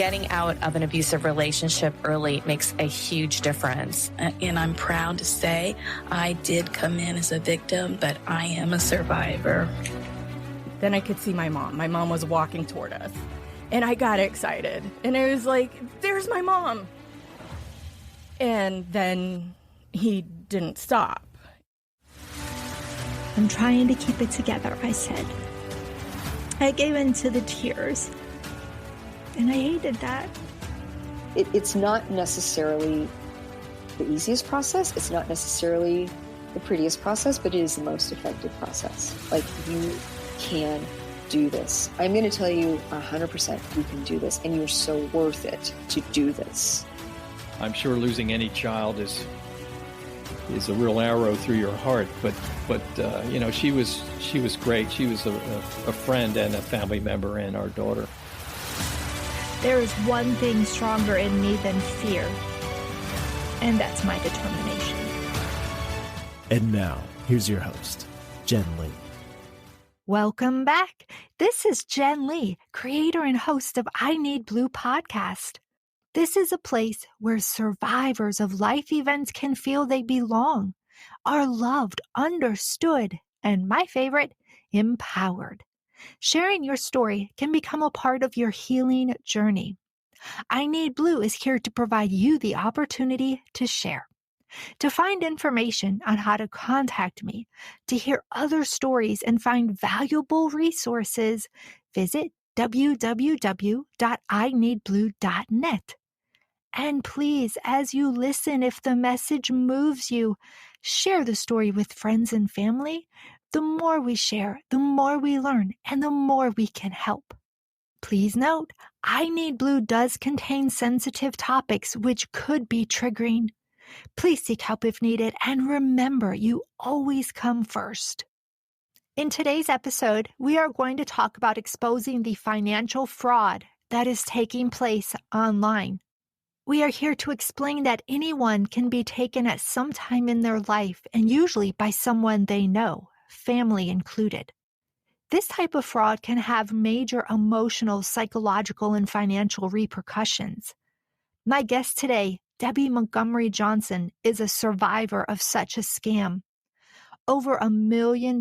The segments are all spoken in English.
getting out of an abusive relationship early makes a huge difference. And I'm proud to say I did come in as a victim, but I am a survivor. Then I could see my mom. My mom was walking toward us. And I got excited. And I was like, there's my mom. And then he didn't stop. I'm trying to keep it together, I said. I gave in to the tears. And I hated that. It's not necessarily the easiest process. It's not necessarily the prettiest process, but it is the most effective process. Like, you can do this. I'm going to tell you 100% you can do this, and you're so worth it to do this. I'm sure losing any child is a real arrow through your heart, but you know, she was great. She was a friend and a family member and our daughter. There is one thing stronger in me than fear, and that's my determination. And now, here's your host, Jen Lee. Welcome back. This is Jen Lee, creator and host of I Need Blue podcast. This is a place where survivors of life events can feel they belong, are loved, understood, and my favorite, empowered. Sharing your story can become a part of your healing journey. I Need Blue is here to provide you the opportunity to share. To find information on how to contact me, to hear other stories and find valuable resources, visit www.ineedblue.net. And please, as you listen, if the message moves you, share the story with friends and family. The more we share, the more we learn, and the more we can help. Please note, I Need Blue does contain sensitive topics which could be triggering. Please seek help if needed, and remember, you always come first. In today's episode, we are going to talk about exposing the financial fraud that is taking place online. We are here to explain that anyone can be taken at some time in their life, and usually by someone they know, family included. This type of fraud can have major emotional, psychological, and financial repercussions. My guest today, Debby Montgomery Johnson, is a survivor of such a scam. Over $1 million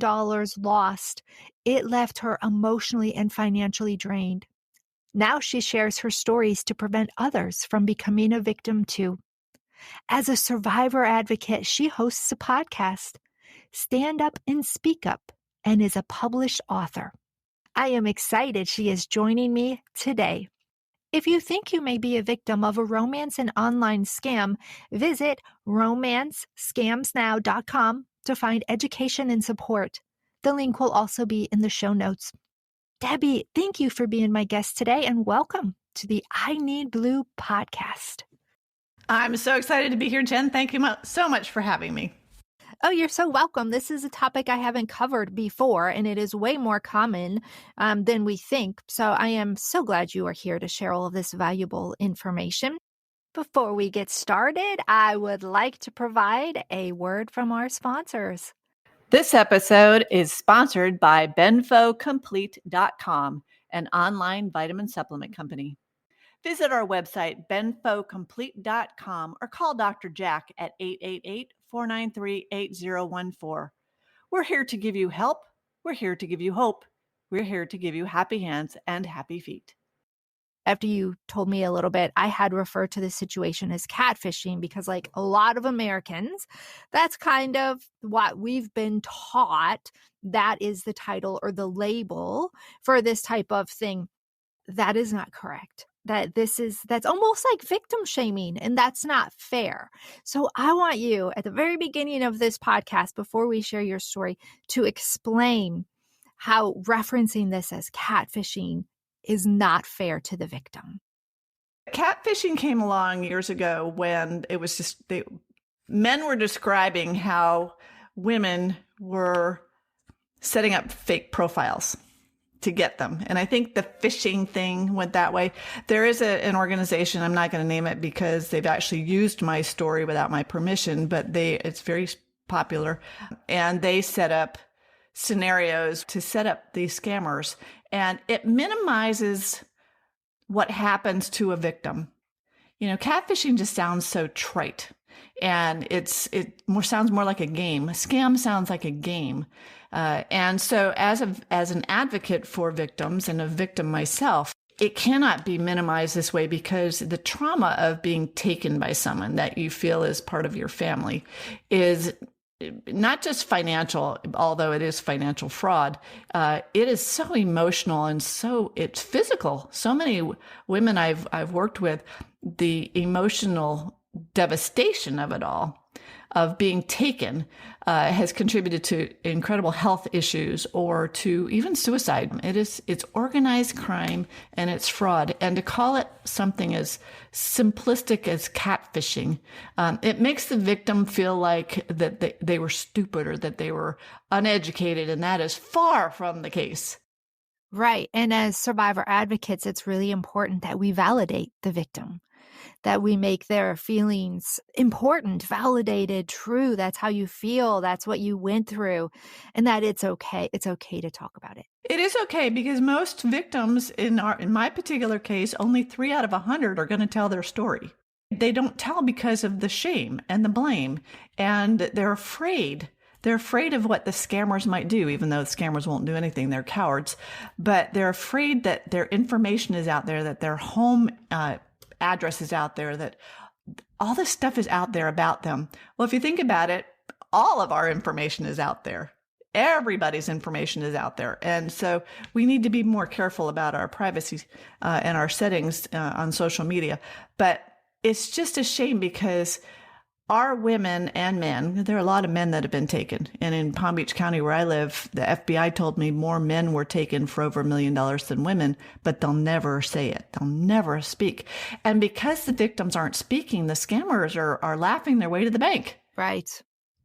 lost. It left her emotionally and financially drained. Now she shares her stories to prevent others from becoming a victim too. As a survivor advocate, she hosts a podcast, Stand Up and Speak Up, and is a published author. I am excited she is joining me today. If you think you may be a victim of a romance and online scam, visit romancescamsnow.com to find education and support. The link will also be in the show notes. Debby, thank you for being my guest today, and welcome to the I Need Blue podcast. I'm so excited to be here, Jen. Thank you so much for having me. Oh, you're so welcome. This is a topic I haven't covered before, and it is way more common than we think. So I am so glad you are here to share all of this valuable information. Before we get started, I would like to provide a word from our sponsors. This episode is sponsored by benfocomplete.com, an online vitamin supplement company. Visit our website, benfocomplete.com, or call Dr. Jack at 888-493-8014. We're here to give you help. We're here to give you hope. We're here to give you happy hands and happy feet. After you told me a little bit, I had referred to this situation as catfishing because, like a lot of Americans, that's kind of what we've been taught. That is the title or the label for this type of thing. That is not correct. That's almost like victim shaming, and that's not fair. So I want you at the very beginning of this podcast, before we share your story, to explain how referencing this as catfishing is not fair to the victim. Catfishing came along years ago when it was just men were describing how women were setting up fake profiles to get them. And I think the phishing thing went that way. There is an organization, I'm not going to name it because they've actually used my story without my permission, but it's very popular. And they set up scenarios to set up these scammers. And it minimizes what happens to a victim. Catfishing just sounds so trite, and it sounds more like a game. A scam sounds like a game. And so as an advocate for victims and a victim myself, it cannot be minimized this way, because the trauma of being taken by someone that you feel is part of your family is not just financial, although it is financial fraud. It is so emotional and it's physical. So many women I've worked with, the emotional devastation of it all, of being taken, has contributed to incredible health issues or to even suicide. It's organized crime and it's fraud. And to call it something as simplistic as catfishing, it makes the victim feel like that they were stupid or that they were uneducated, and that is far from the case. Right. And as survivor advocates, it's really important that we validate the victim, that we make their feelings important, validated, true. That's how you feel. That's what you went through, and that it's okay. It's okay to talk about it. It is okay, because most victims in my particular case, only 3 out of 100 are going to tell their story. They don't tell because of the shame and the blame, and they're afraid. They're afraid of what the scammers might do, even though the scammers won't do anything. They're cowards, but they're afraid that their information is out there, that their home address is out there, that all this stuff is out there about them. Well, if you think about it, all of our information is out there. Everybody's information is out there. And so we need to be more careful about our privacy and our settings on social media. But it's just a shame, because our women and men, there are a lot of men that have been taken. And in Palm Beach County, where I live, the FBI told me more men were taken for over $1 million than women, but they'll never say it. They'll never speak. And because the victims aren't speaking, the scammers are laughing their way to the bank. Right.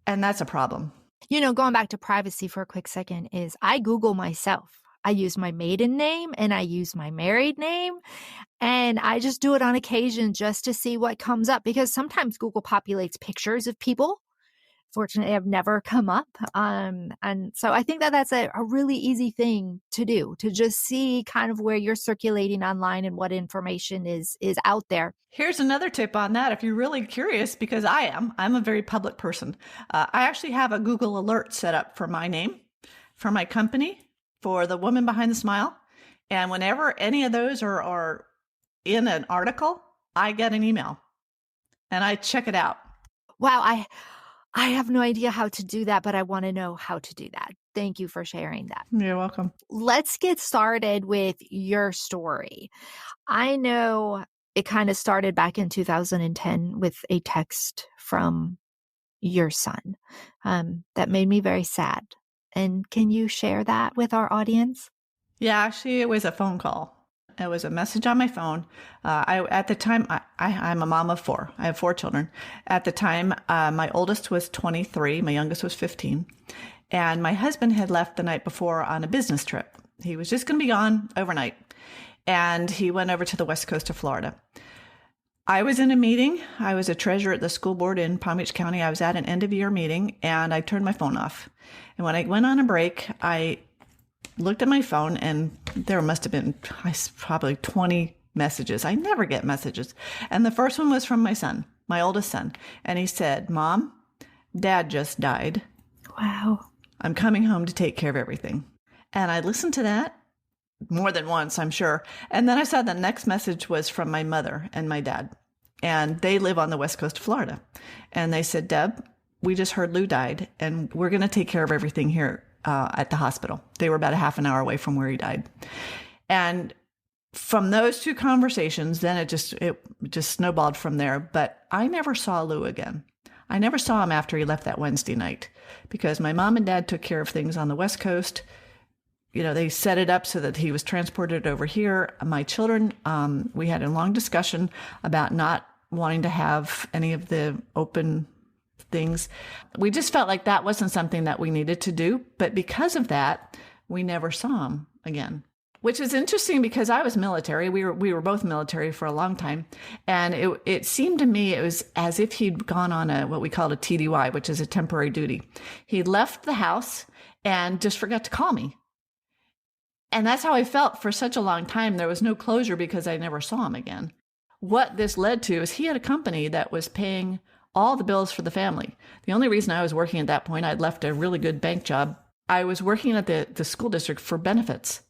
And that's a problem. Going back to privacy for a quick second, is I Google myself. I use my maiden name and I use my married name, and I just do it on occasion just to see what comes up, because sometimes Google populates pictures of people. Fortunately, I've never come up. And so I think that that's a really easy thing to do, to just see kind of where you're circulating online and what information is out there. Here's another tip on that. If you're really curious, because I'm a very public person. I actually have a Google alert set up for my name, for my company, for the woman behind the smile. And whenever any of those are in an article, I get an email and I check it out. Wow. I have no idea how to do that, but I want to know how to do that. Thank you for sharing that. You're welcome. Let's get started with your story. I know it kind of started back in 2010 with a text from your son that made me very sad. And can you share that with our audience? Yeah, actually, it was a phone call. It was a message on my phone. At the time, I'm a mom of 4. I have 4 children. At the time, my oldest was 23. My youngest was 15. And my husband had left the night before on a business trip. He was just going to be gone overnight. And he went over to the west coast of Florida. I was in a meeting. I was a treasurer at the school board in Palm Beach County. I was at an end-of-year meeting, and I turned my phone off. And when I went on a break, I looked at my phone, and there must have been probably 20 messages. I never get messages. And the first one was from my son, my oldest son. And he said, "Mom, Dad just died. Wow. I'm coming home to take care of everything." And I listened to that more than once, I'm sure. And then I saw the next message was from my mother and my dad. And they live on the west coast of Florida. And they said, "Deb, we just heard Lou died, and we're going to take care of everything here at the hospital." They were about a half an hour away from where he died. And from those 2 conversations, then it just snowballed from there. But I never saw Lou again. I never saw him after he left that Wednesday night, because my mom and dad took care of things on the West Coast. They set it up so that he was transported over here. My children, we had a long discussion about not wanting to have any of the open things. We just felt like that wasn't something that we needed to do. But because of that, we never saw him again, which is interesting, because I was military. We were both military for a long time. And it seemed to me it was as if he'd gone on what we called a TDY, which is a temporary duty. He left the house and just forgot to call me. And that's how I felt for such a long time. There was no closure because I never saw him again. What this led to is he had a company that was paying all the bills for the family. The only reason I was working at that point, I'd left a really good bank job. I was working at the school district for benefits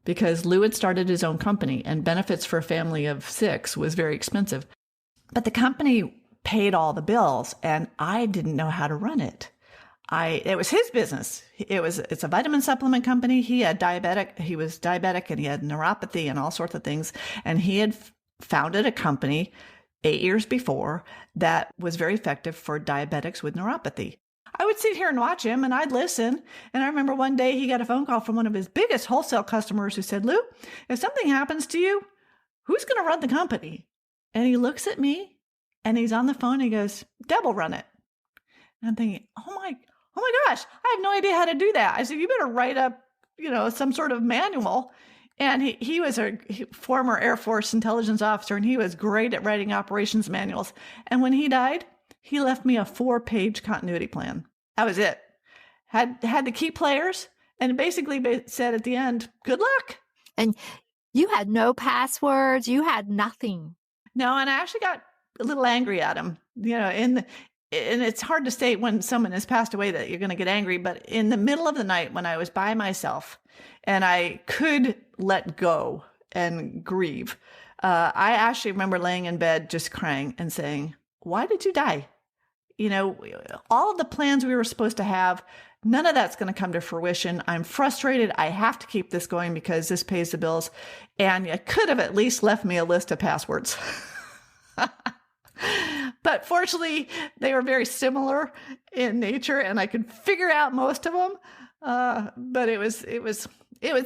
because Lou had started his own company, and benefits for a family of 6 was very expensive. But the company paid all the bills, and I didn't know how to run it. It was his business. It's a vitamin supplement company. He was diabetic, and he had neuropathy and all sorts of things. And he had founded a company 8 years before that was very effective for diabetics with neuropathy. I would sit here and watch him, and I'd listen. And I remember one day he got a phone call from one of his biggest wholesale customers who said, "Lou, if something happens to you, who's going to run the company?" And he looks at me, and he's on the phone. And he goes, "Deb will run it." And I'm thinking, oh my gosh, I have no idea how to do that. I said, "You better write up, some sort of manual." And he was a former Air Force intelligence officer, and he was great at writing operations manuals. And when he died, he left me a 4-page continuity plan. That was it. Had the key players, and basically said at the end, "Good luck." And you had no passwords. You had nothing. No, and I actually got a little angry at him. And it's hard to say when someone has passed away that you're going to get angry, but in the middle of the night when I was by myself and I could let go and grieve, I actually remember laying in bed just crying and saying, "Why did you die?" All of the plans we were supposed to have, none of that's going to come to fruition. I'm frustrated. I have to keep this going because this pays the bills. And you could have at least left me a list of passwords. But fortunately, they were very similar in nature, and I could figure out most of them. But it was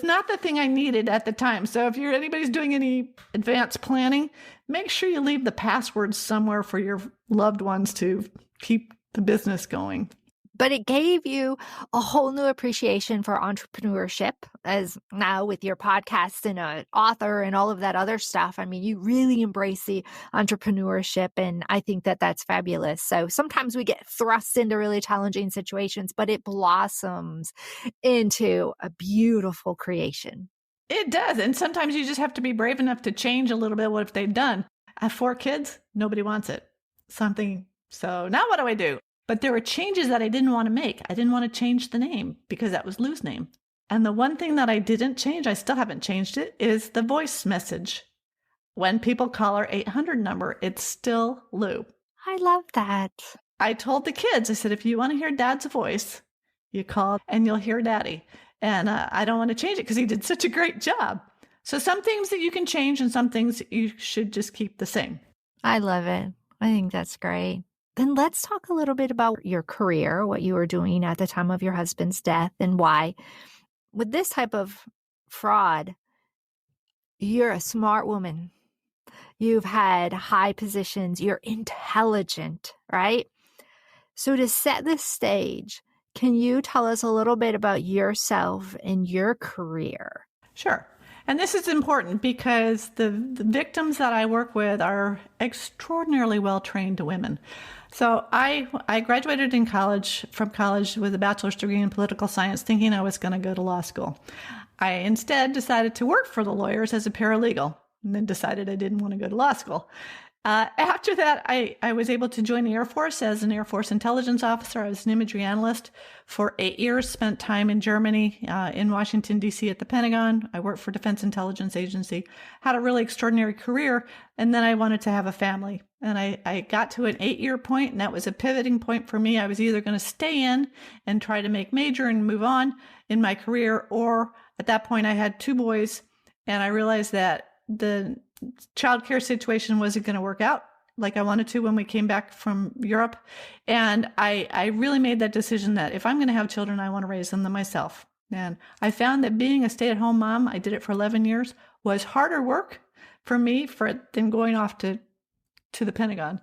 not the thing I needed at the time. So if anybody's doing any advanced planning, make sure you leave the passwords somewhere for your loved ones to keep the business going. But it gave you a whole new appreciation for entrepreneurship, as now with your podcast and an author and all of that other stuff. I mean, you really embrace the entrepreneurship, and I think that that's fabulous. So sometimes we get thrust into really challenging situations, but it blossoms into a beautiful creation. It does. And sometimes you just have to be brave enough to change a little bit what if they've done. I have 4 kids. Nobody wants it. So now what do I do? But there were changes that I didn't want to make. I didn't want to change the name because that was Lou's name. And the one thing that I didn't change, I still haven't changed it, is the voice message. When people call our 800 number, it's still Lou. I love that. I told the kids, I said, if you want to hear Dad's voice, you call and you'll hear Daddy. And I don't want to change it because he did such a great job. So some things that you can change and some things you should just keep the same. I love it. I think that's great. Then let's talk a little bit about your career, what you were doing at the time of your husband's death, and why. With this type of fraud, you're a smart woman. You've had high positions. You're intelligent, right? So to set the stage, can you tell us a little bit about yourself and your career? Sure. And this is important because the victims that I work with are extraordinarily well-trained women. So I graduated from college with a bachelor's degree in political science, thinking I was going to go to law school. I instead decided to work for the lawyers as a paralegal, and then decided I didn't want to go to law school. After that, I was able to join the Air Force as an Air Force intelligence officer. I was an imagery analyst for 8 years, spent time in Germany, in Washington, D.C. at the Pentagon. I worked for Defense Intelligence Agency, had a really extraordinary career, and then I wanted to have a family. And I got to an 8-year point, and that was a pivoting point for me. I was either going to stay in and try to make major and move on in my career, or at that point I had 2 boys, and I realized that the childcare situation wasn't going to work out like I wanted to when we came back from Europe. And I really made that decision that if I'm going to have children, I want to raise them myself. And I found that being a stay-at-home mom, I did it for 11 years, was harder work for me than going off to the Pentagon.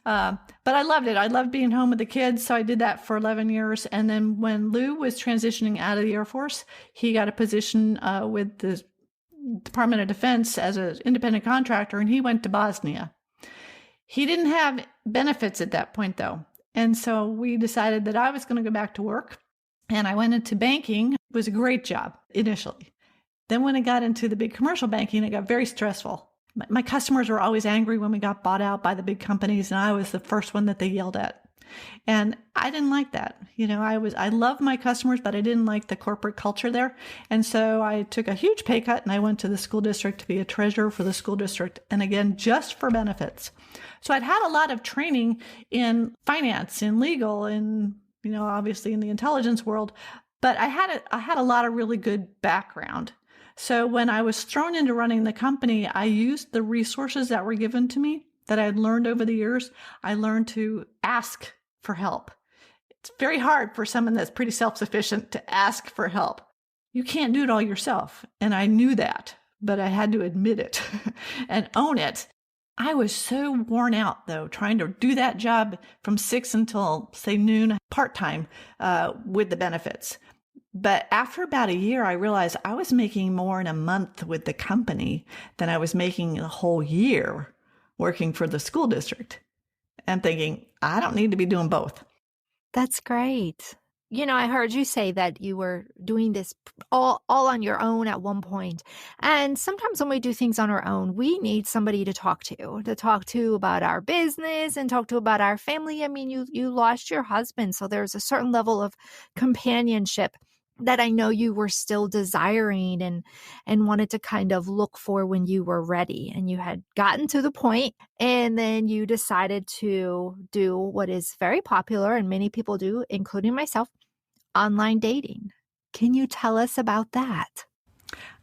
But I loved it. I loved being home with the kids. So I did that for 11 years. And then when Lou was transitioning out of the Air Force, he got a position with the Department of Defense as an independent contractor, and he went to Bosnia. He didn't have benefits at that point, though. And so we decided that I was going to go back to work, and I went into banking. It was a great job initially. Then when I got into the big commercial banking, it got very stressful. My customers were always angry when we got bought out by the big companies, and I was the first one that they yelled at. And I didn't like that. I love my customers, but I didn't like the corporate culture there. And so I took a huge pay cut and I went to the school district to be a treasurer for the school district. And again, just for benefits. So I'd had a lot of training in finance, in legal, and, obviously in the intelligence world, but I had a lot of really good background. So when I was thrown into running the company, I used the resources that were given to me that I had learned over the years. I learned to ask for help. It's very hard for someone that's pretty self-sufficient to ask for help. You can't do it all yourself. And I knew that, but I had to admit it and own it. I was so worn out, though, trying to do that job from 6 until, say, noon, part-time, with the benefits. But after about a year, I realized I was making more in a month with the company than I was making a whole year working for the school district. And thinking, I don't need to be doing both. That's great. I heard you say that you were doing this all on your own at one point. And sometimes when we do things on our own, we need somebody to talk to about our business and talk to about our family. I mean, you lost your husband, so there's a certain level of companionship that I know you were still desiring and wanted to kind of look for when you were ready. And you had gotten to the point, and then you decided to do what is very popular and many people do, including myself, online dating. Can you tell us about that?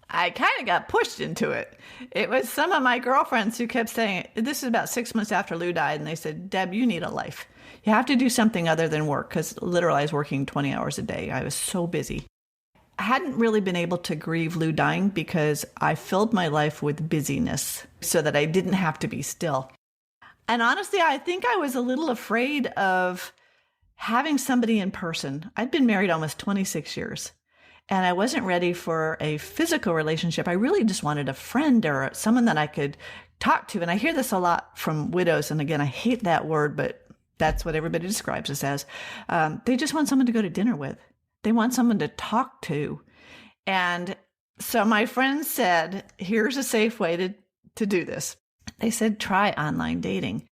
I kind of got pushed into it. It was some of my girlfriends who kept saying, this is about 6 months after Lou died, and they said, Deb, you need a life. You have to do something other than work, because literally I was working 20 hours a day. I was so busy. I hadn't really been able to grieve Lou dying because I filled my life with busyness so that I didn't have to be still. And honestly, I think I was a little afraid of having somebody in person. I'd been married almost 26 years. And I wasn't ready for a physical relationship. I really just wanted a friend or someone that I could talk to. And I hear this a lot from widows. And again, I hate that word, but that's what everybody describes us as. They just want someone to go to dinner with. They want someone to talk to. And so my friends said, here's a safe way to do this. They said, try online dating.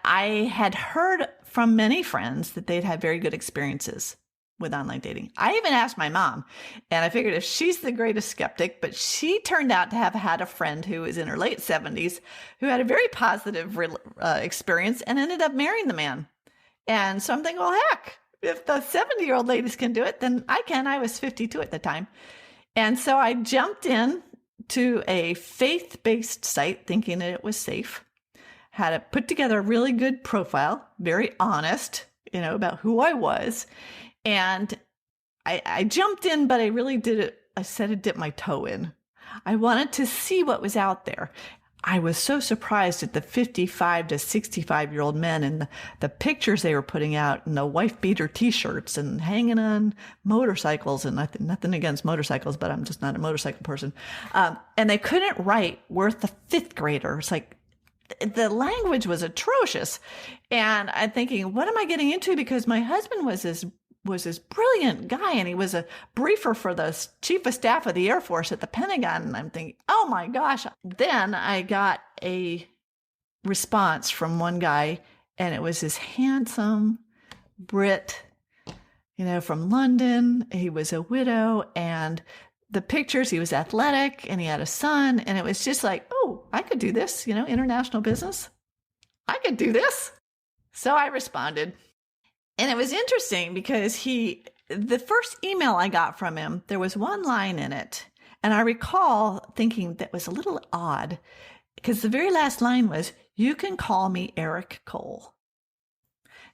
I had heard from many friends that they'd had very good experiences with online dating. I even asked my mom, and I figured if she's the greatest skeptic, but she turned out to have had a friend who was in her late 70s who had a very positive experience and ended up marrying the man. And so I'm thinking, well, heck, if the 70-year-old ladies can do it, then I can. I was 52 at the time. And so I jumped in to a faith-based site thinking that it was safe, had to put together a really good profile, very honest, about who I was. And I jumped in, but I really did it. I said I dipped my toe in. I wanted to see what was out there. I was so surprised at the 55 to 65-year-old men and the pictures they were putting out and the wife beater T-shirts and hanging on motorcycles, and nothing against motorcycles, but I'm just not a motorcycle person. And they couldn't write worth the fifth grader. It's like the language was atrocious. And I'm thinking, what am I getting into? Because my husband was this brilliant guy, and he was a briefer for the chief of staff of the Air Force at the Pentagon. And I'm thinking, oh my gosh. Then I got a response from one guy, and it was this handsome Brit, from London. He was a widow, and the pictures, he was athletic, and he had a son. And it was just like, oh, I could do this, international business. I could do this. So I responded. And it was interesting because the first email I got from him, there was one line in it. And I recall thinking that was a little odd because the very last line was, you can call me Eric Cole.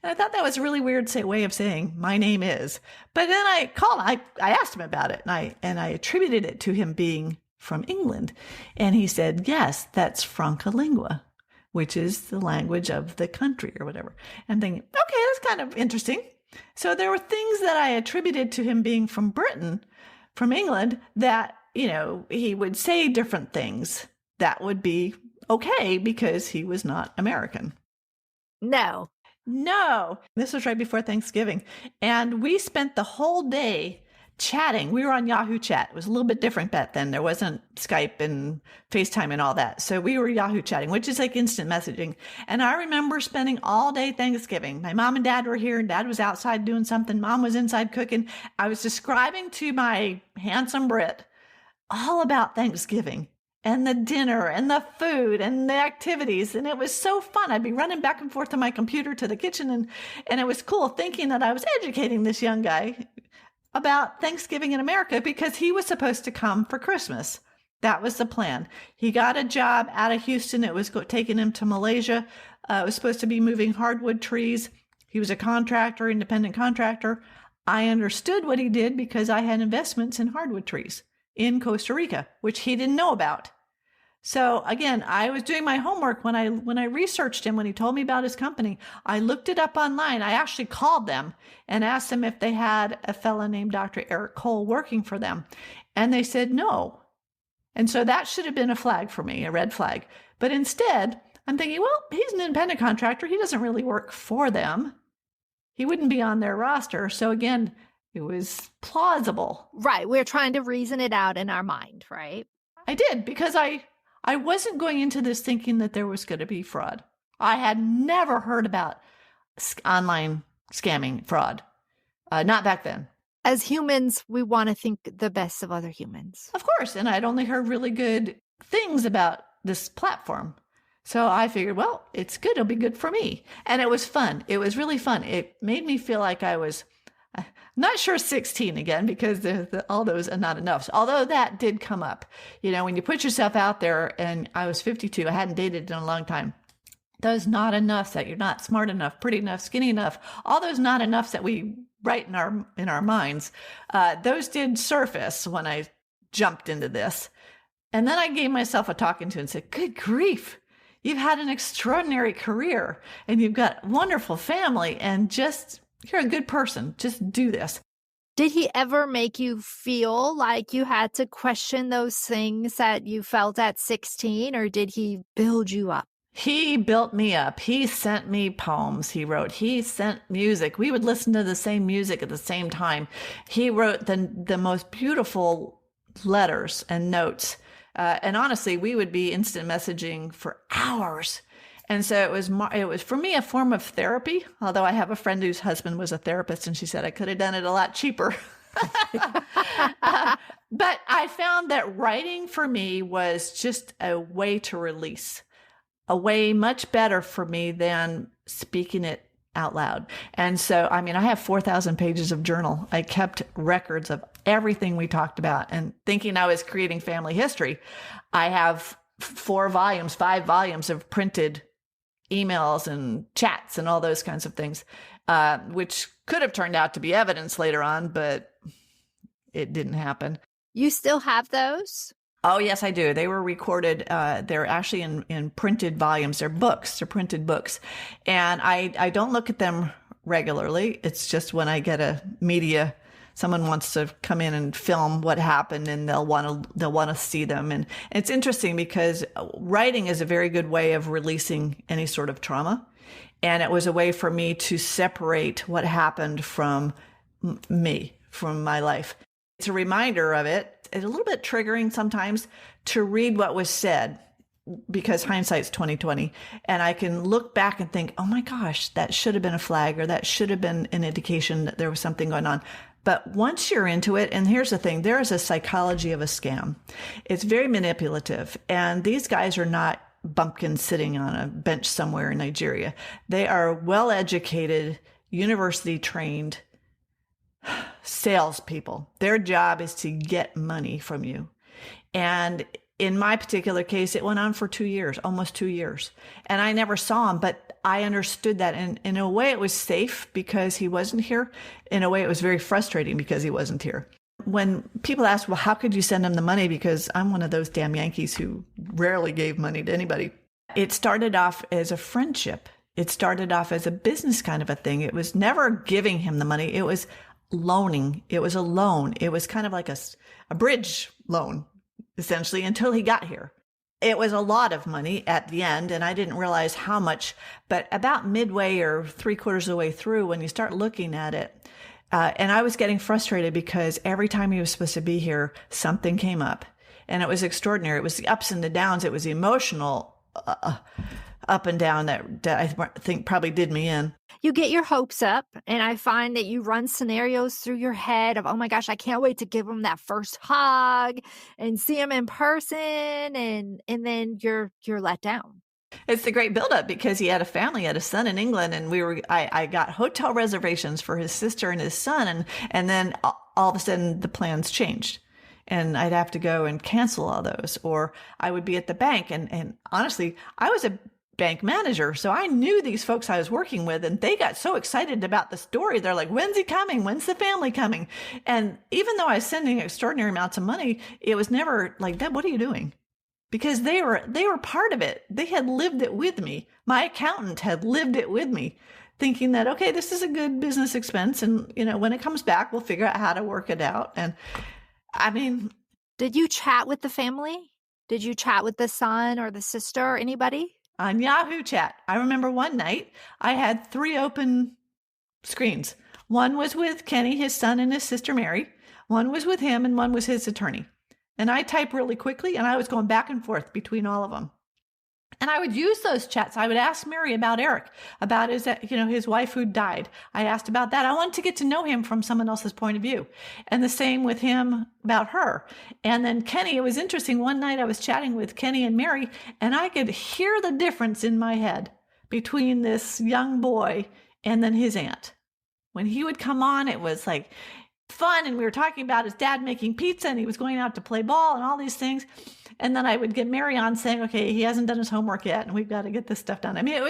And I thought that was a really weird way of saying my name is. But then I asked him about it, and I attributed it to him being from England. And he said, yes, that's Francalingua, which is the language of the country or whatever. I'm thinking, okay, that's kind of interesting. So there were things that I attributed to him being from Britain, from England, that, he would say different things that would be okay because he was not American. No. This was right before Thanksgiving. And we spent the whole day chatting. We were on Yahoo Chat. It was a little bit different back then. There wasn't Skype and FaceTime and all that. So we were Yahoo chatting, which is like instant messaging. And I remember spending all day Thanksgiving. My mom and dad were here, and dad was outside doing something. Mom was inside cooking. I was describing to my handsome Brit all about Thanksgiving and the dinner and the food and the activities. And it was so fun. I'd be running back and forth to my computer to the kitchen. And it was cool thinking that I was educating this young guy about Thanksgiving in America because he was supposed to come for Christmas. That was the plan. He got a job out of Houston. It was taking him to Malaysia. It was supposed to be moving hardwood trees. He was a contractor, independent contractor. I understood what he did because I had investments in hardwood trees in Costa Rica, which he didn't know about. So again, I was doing my homework when I researched him, when he told me about his company. I looked it up online. I actually called them and asked them if they had a fellow named Dr. Eric Cole working for them. And they said no. And so that should have been a flag for me, a red flag. But instead, I'm thinking, well, he's an independent contractor. He doesn't really work for them. He wouldn't be on their roster. So again, it was plausible. Right. We're trying to reason it out in our mind, right? I did, because I wasn't going into this thinking that there was going to be fraud. I had never heard about online scamming fraud. Not back then. As humans, we want to think the best of other humans. Of course. And I'd only heard really good things about this platform. So I figured, well, it's good. It'll be good for me. And it was fun. It was really fun. It made me feel like I was not sure 16 again, because all those are not enough. Although that did come up. You know, when you put yourself out there, and I was 52, I hadn't dated in a long time. Those not enoughs, that you're not smart enough, pretty enough, skinny enough, all those not enoughs that we write in our minds, those did surface when I jumped into this. And then I gave myself a talking to and said, good grief, you've had an extraordinary career and you've got a wonderful family, and you're a good person. Just do this. Did he ever make you feel like you had to question those things that you felt at 16, or did he build you up? He built me up. He sent me poems he wrote. He sent music. We would listen to the same music at the same time. He wrote the most beautiful letters and notes. And honestly, we would be instant messaging for hours. And so it was for me a form of therapy, although I have a friend whose husband was a therapist, and she said I could have done it a lot cheaper. But I found that writing for me was just a way to release, a way much better for me than speaking it out loud. And so, I mean, I have 4,000 pages of journal. I kept records of everything we talked about, and thinking I was creating family history. I have 5 volumes of printed emails and chats and all those kinds of things, which could have turned out to be evidence later on, but it didn't happen. You still have those? Oh, yes, I do. They were recorded. They're actually in printed volumes. They're books. They're printed books. And I don't look at them regularly. It's just when I get someone wants to come in and film what happened, and they'll want to see them. And it's interesting because writing is a very good way of releasing any sort of trauma. And it was a way for me to separate what happened from me, from my life. It's a reminder of it. It's a little bit triggering sometimes to read what was said, because hindsight's 20/20, and I can look back and think, oh my gosh, that should have been a flag, or that should have been an indication that there was something going on. But once you're into it, and here's the thing, there is a psychology of a scam. It's very manipulative, and these guys are not bumpkins sitting on a bench somewhere in Nigeria. They are well-educated, university-trained salespeople. Their job is to get money from you. And in my particular case, it went on for 2 years, almost 2 years. And I never saw him, but I understood that. And in a way, it was safe because he wasn't here. In a way, it was very frustrating because he wasn't here. When people ask, well, how could you send him the money? Because I'm one of those damn Yankees who rarely gave money to anybody. It started off as a friendship. It started off as a business kind of a thing. It was never giving him the money. It was loaning. It was a loan. It was kind of like a bridge loan, essentially, until he got here. It was a lot of money at the end, and I didn't realize how much, but about midway or 3/4 of the way through, when you start looking at it, And I was getting frustrated because every time he was supposed to be here, something came up. And it was extraordinary. It was the ups and the downs. It was the emotional up and down that I think probably did me in. You get your hopes up, and I find that you run scenarios through your head of, oh my gosh, I can't wait to give him that first hug and see him in person, and then you're let down. It's the great buildup because he had a family, he had a son in England, and I got hotel reservations for his sister and his son, and then all of a sudden the plans changed. And I'd have to go and cancel all those, or I would be at the bank. And honestly, I was a bank manager, so I knew these folks I was working with, and they got so excited about the story. They're like, when's he coming? When's the family coming? And even though I was sending extraordinary amounts of money, it was never like, Deb, what are you doing? Because they were part of it. They had lived it with me. My accountant had lived it with me, thinking that, okay, this is a good business expense. And, when it comes back, we'll figure out how to work it out. And I mean, did you chat with the family? Did you chat with the son or the sister or anybody? On Yahoo Chat. I remember one night I had 3 open screens. One was with Kenny, his son, and his sister Mary. One was with him, and one was his attorney. And I typed really quickly, and I was going back and forth between all of them. And I would use those chats. I would ask Mary about Eric, about his wife who died. I asked about that. I wanted to get to know him from someone else's point of view. And the same with him about her. And then Kenny, it was interesting. One night I was chatting with Kenny and Mary, and I could hear the difference in my head between this young boy and then his aunt. When he would come on, it was like fun. And we were talking about his dad making pizza, and he was going out to play ball and all these things. And then I would get Mary on saying, okay, he hasn't done his homework yet, and we've got to get this stuff done. I mean, it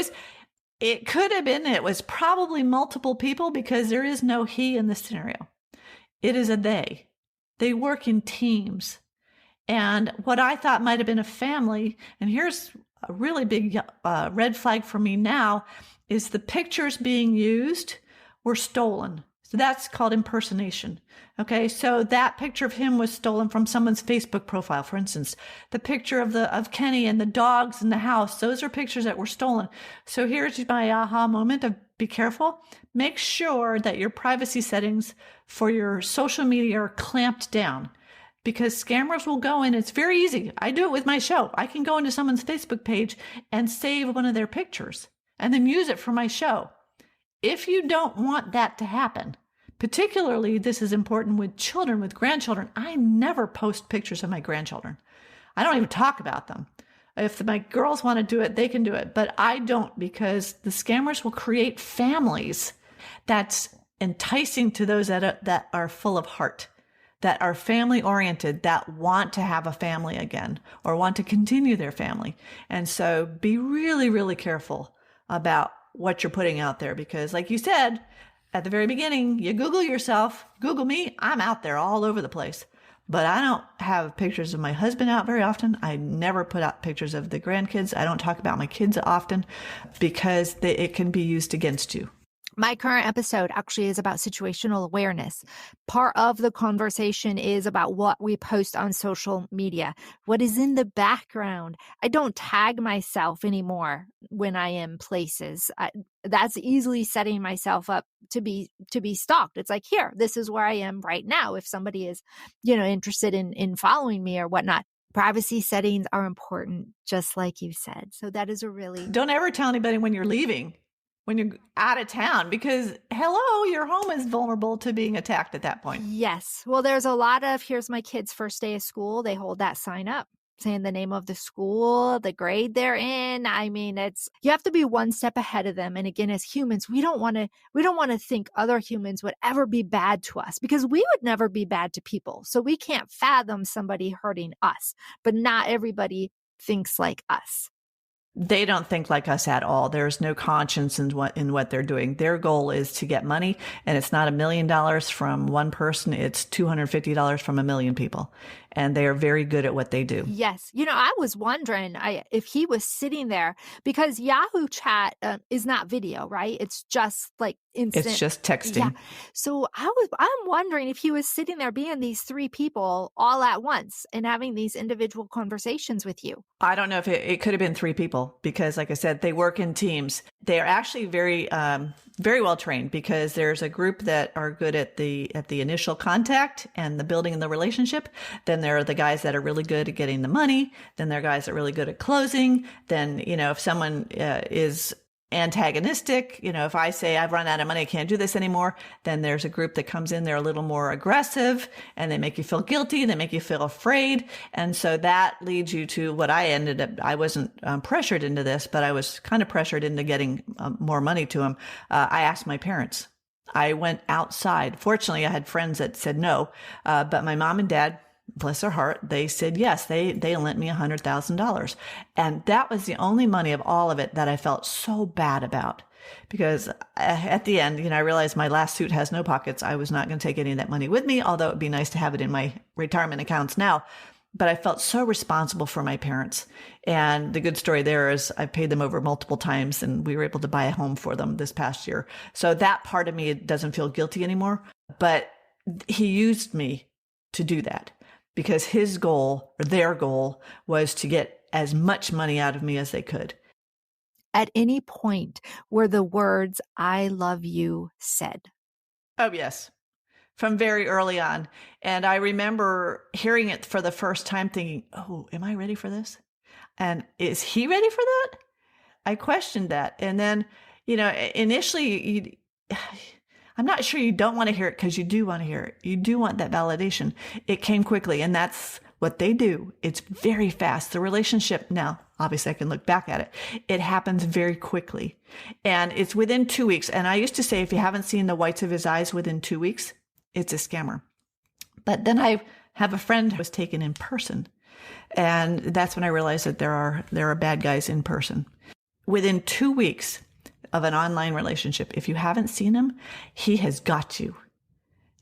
was probably multiple people, because there is no he in this scenario. It is a they. They work in teams. And what I thought might have been a family, and here's a really big red flag for me now, is the pictures being used were stolen. So that's called impersonation. Okay, so that picture of him was stolen from someone's Facebook profile, for instance. The picture of Kenny and the dogs in the house, those are pictures that were stolen. So here's my aha moment of be careful. Make sure that your privacy settings for your social media are clamped down, because scammers will go in. It's very easy. I do it with my show. I can go into someone's Facebook page and save one of their pictures and then use it for my show. If you don't want that to happen, particularly, this is important with children, with grandchildren. I never post pictures of my grandchildren. I don't even talk about them. If my girls want to do it, they can do it. But I don't, because the scammers will create families that's enticing to those that are full of heart, that are family oriented, that want to have a family again or want to continue their family. And so be really, really careful about what you're putting out there, because like you said, at the very beginning, you Google yourself, Google me, I'm out there all over the place. But I don't have pictures of my husband out very often. I never put out pictures of the grandkids. I don't talk about my kids often, because it can be used against you. My current episode actually is about situational awareness. Part of the conversation is about what we post on social media, what is in the background. I don't tag myself anymore when I am places. That's easily setting myself up to be stalked. It's like, here, this is where I am right now. If somebody is, interested in following me or whatnot. Privacy settings are important, just like you said. So that is a really... Don't ever tell anybody when you're leaving, when you're out of town, because hello, your home is vulnerable to being attacked at that point. Yes. Well, there's a lot of, here's my kid's first day of school. They hold that sign up saying the name of the school, the grade they're in. I mean, you have to be one step ahead of them. And again, as humans, we don't want to think other humans would ever be bad to us, because we would never be bad to people. So we can't fathom somebody hurting us, but not everybody thinks like us. They don't think like us at all. There's no conscience in what they're doing. Their goal is to get money, and it's not $1 million from one person. It's $250 from 1 million people. And they are very good at what they do. Yes. I was wondering if he was sitting there, because Yahoo Chat is not video, right? It's just like instant. It's just texting. Yeah. So I'm wondering if he was sitting there being these 3 people all at once and having these individual conversations with you. I don't know if it could have been 3 people, because like I said, they work in teams. they are actually very, very well trained, because there's a group that are good at the initial contact and the building of the relationship. Then there are the guys that are really good at getting the money. Then there are guys that are really good at closing. Then, if someone is antagonistic, if I say I've run out of money, I can't do this anymore, then there's a group that comes in, they're a little more aggressive, and they make you feel guilty, they make you feel afraid. And so that leads you to what I wasn't pressured into this, but I was kind of pressured into getting more money to him. I asked my parents. I went outside. Fortunately, I had friends that said no, but my mom and dad, bless their heart, they said yes. They lent me $100,000. And that was the only money of all of it that I felt so bad about, because at the end, I realized my last suit has no pockets. I was not going to take any of that money with me, although it'd be nice to have it in my retirement accounts now. But I felt so responsible for my parents. And the good story there is I paid them over multiple times, and we were able to buy a home for them this past year. So that part of me doesn't feel guilty anymore. But he used me to do that, because his goal, or their goal, was to get as much money out of me as they could. At any point were the words, "I love you," said? Oh, yes. From very early on. And I remember hearing it for the first time thinking, oh, am I ready for this? And is he ready for that? I questioned that. And then, initially, I'm not sure you don't want to hear it, because you do want to hear it. You do want that validation. It came quickly, and that's what they do. It's very fast. The relationship now, obviously I can look back at it. It happens very quickly, and it's within 2 weeks. And I used to say, if you haven't seen the whites of his eyes within 2 weeks, it's a scammer. But then I have a friend who was taken in person, and that's when I realized that there are bad guys in person. Within 2 weeks of an online relationship, if you haven't seen him, he has got you.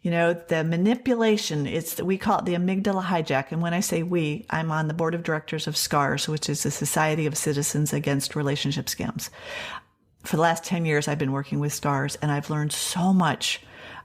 The manipulation, we call it the amygdala hijack. And when I say we, I'm on the board of directors of SCARS, which is the Society of Citizens Against Relationship Scams. For the last 10 years, I've been working with SCARS, and I've learned so much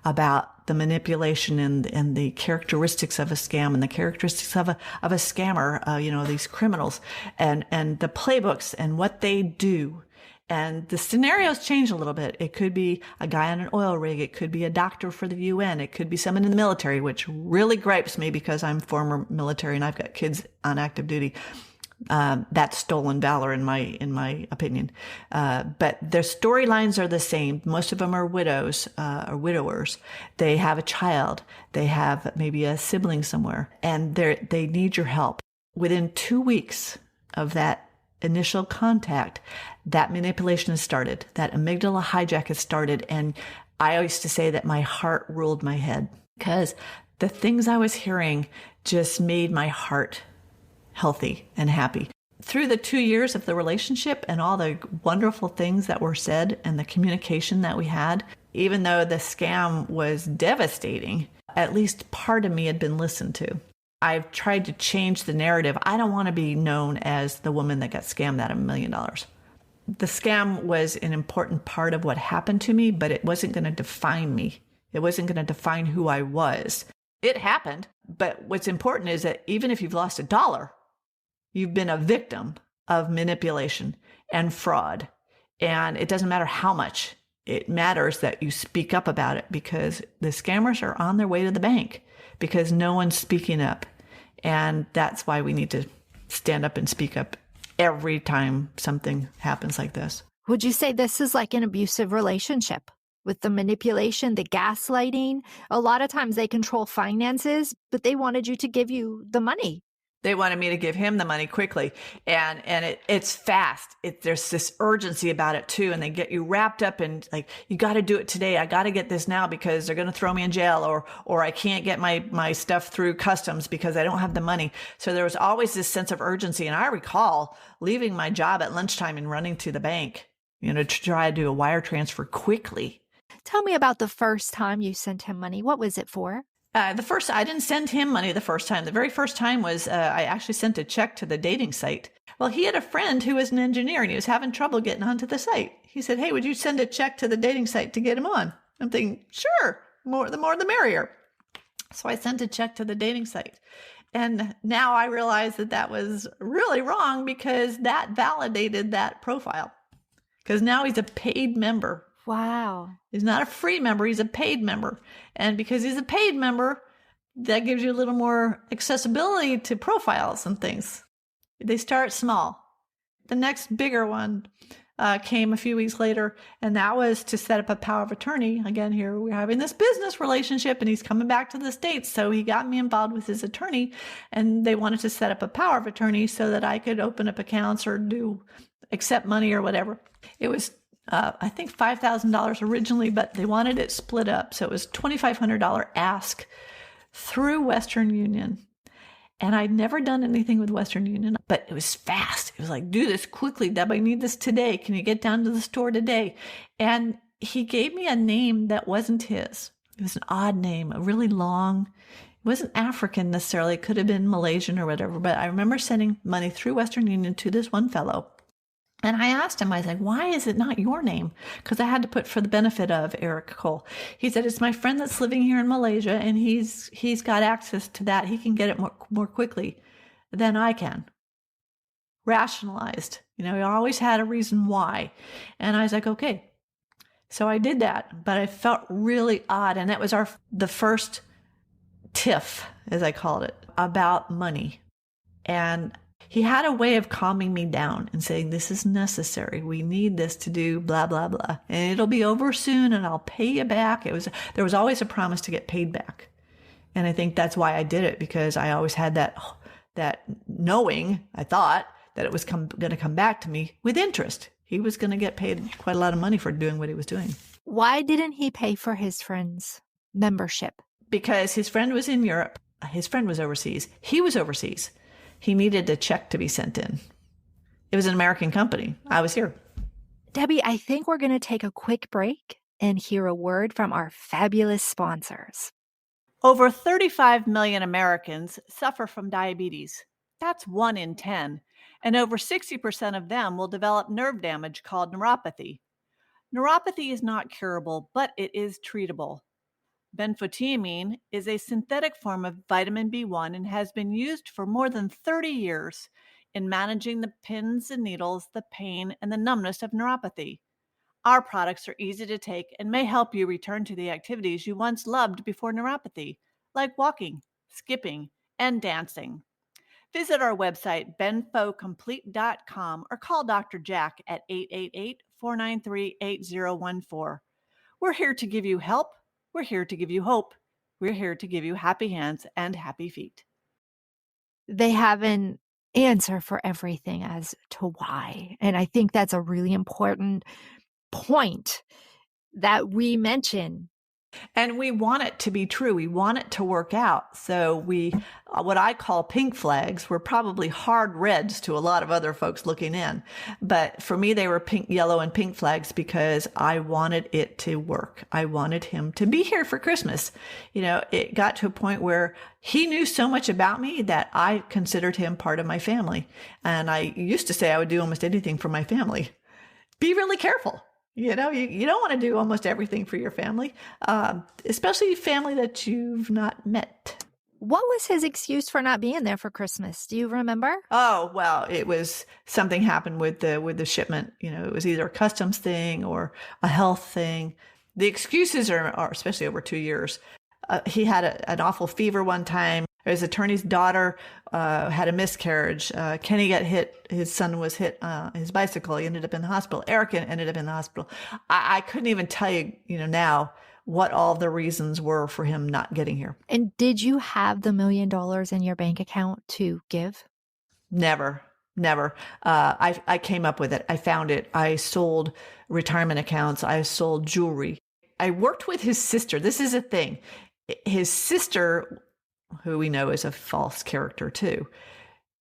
about the manipulation and the characteristics of a scam and the characteristics of a scammer, these criminals, and the playbooks and what they do. And the scenarios change a little bit. It could be a guy on an oil rig. It could be a doctor for the UN. It could be someone in the military, which really gripes me because I'm former military and I've got kids on active duty. That's stolen valor in my opinion. But their storylines are the same. Most of them are widows, or widowers. They have a child. They have maybe a sibling somewhere, and they need your help. Within 2 weeks of that initial contact, that manipulation has started. That amygdala hijack has started. And I used to say that my heart ruled my head, because the things I was hearing just made my heart healthy and happy. Through the 2 years of the relationship and all the wonderful things that were said and the communication that we had, even though the scam was devastating, at least part of me had been listened to. I've tried to change the narrative. I don't want to be known as the woman that got scammed out of $1 million. The scam was an important part of what happened to me, but it wasn't going to define me. It wasn't going to define who I was. It happened, but what's important is that even if you've lost $1, you've been a victim of manipulation and fraud. And it doesn't matter how much. It matters that you speak up about it, because the scammers are on their way to the bank because no one's speaking up. And that's why we need to stand up and speak up every time something happens like this. Would you say this is like an abusive relationship with the manipulation, the gaslighting? A lot of times they control finances, but they wanted you to give you the money. They wanted me to give him the money quickly. And it's fast. There's this urgency about it too. And they get you wrapped up in like, you got to do it today. I got to get this now because they're going to throw me in jail, or I can't get my stuff through customs because I don't have the money. So there was always this sense of urgency. And I recall leaving my job at lunchtime and running to the bank, to try to do a wire transfer quickly. Tell me about the first time you sent him money. What was it for? I didn't send him money the first time. The very first time was I actually sent a check to the dating site. Well, he had a friend who was an engineer and he was having trouble getting onto the site. He said, "Hey, would you send a check to the dating site to get him on?" I'm thinking, sure, the more the merrier. So I sent a check to the dating site. And now I realize that was really wrong, because that validated that profile. because now he's a paid member. Wow. He's not a free member. He's a paid member. And because he's a paid member, that gives you a little more accessibility to profiles and things. They start small. The next bigger one came a few weeks later, and that was to set up a power of attorney. Again, here we're having this business relationship, and he's coming back to the States. So he got me involved with his attorney, and they wanted to set up a power of attorney so that I could open up accounts or accept money or whatever. It was, I think, $5,000 originally, but they wanted it split up. So it was $2,500 ask through Western Union. And I'd never done anything with Western Union, but it was fast. It was like, do this quickly, Deb, I need this today. Can you get down to the store today? And he gave me a name that wasn't his. It was an odd name, a really long, it wasn't African necessarily. It could have been Malaysian or whatever. But I remember sending money through Western Union to this one fellow. And I asked him, I was like, why is it not your name? Because I had to put for the benefit of Eric Cole. He said, it's my friend that's living here in Malaysia, and he's got access to that. He can get it more quickly than I can. Rationalized. He always had a reason why. And I was like, okay. So I did that, but I felt really odd. And that was the first tiff, as I called it, about money. And he had a way of calming me down and saying, this is necessary. We need this to do blah, blah, blah. And it'll be over soon and I'll pay you back. There was always a promise to get paid back. And I think that's why I did it, because I always had that knowing, I thought, that it was going to come back to me with interest. He was going to get paid quite a lot of money for doing what he was doing. Why didn't he pay for his friend's membership? Because his friend was in Europe. His friend was overseas. He was overseas. He needed a check to be sent in. It was an American company. I was here. Debbie, I think we're going to take a quick break and hear a word from our fabulous sponsors. Over 35 million Americans suffer from diabetes. That's 1 in 10. And over 60% of them will develop nerve damage called neuropathy. Neuropathy is not curable, but it is treatable. Benfotiamine is a synthetic form of vitamin B1 and has been used for more than 30 years in managing the pins and needles, the pain, and the numbness of neuropathy. Our products are easy to take and may help you return to the activities you once loved before neuropathy, like walking, skipping, and dancing. Visit our website, benfocomplete.com, or call Dr. Jack at 888-493-8014. We're here to give you help. We're here to give you hope. We're here to give you happy hands and happy feet. They have an answer for everything as to why. And I think that's a really important point that we mention. And we want it to be true. We want it to work out. So what I call pink flags were probably hard reds to a lot of other folks looking in. But for me, they were pink, yellow, and pink flags because I wanted it to work. I wanted him to be here for Christmas. It got to a point where he knew so much about me that I considered him part of my family. And I used to say I would do almost anything for my family. Be really careful. You don't want to do almost everything for your family, especially family that you've not met. What was his excuse for not being there for Christmas? Do you remember? Oh, well, it was something happened with the shipment. It was either a customs thing or a health thing. The excuses are especially over 2 years. He had an awful fever one time. His attorney's daughter had a miscarriage. Kenny got hit. His son was hit. His bicycle. He ended up in the hospital. Erica ended up in the hospital. I couldn't even tell you, now what all the reasons were for him not getting here. And did you have the $1 million in your bank account to give? Never. I came up with it. I found it. I sold retirement accounts. I sold jewelry. I worked with his sister. This is a thing. His sister, who we know is a false character too,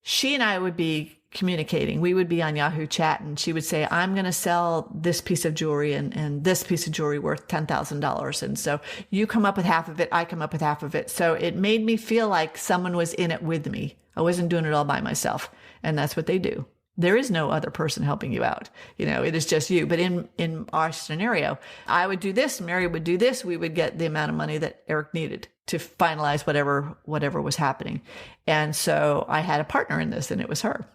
she and I would be communicating. We would be on Yahoo chat, and she would say, I'm going to sell this piece of jewelry and this piece of jewelry worth $10,000. And so you come up with half of it. I come up with half of it. So it made me feel like someone was in it with me. I wasn't doing it all by myself. And that's what they do. There is no other person helping you out. It is just you. But in our scenario, I would do this, Mary would do this. We would get the amount of money that Eric needed to finalize whatever was happening. And so I had a partner in this, and it was her.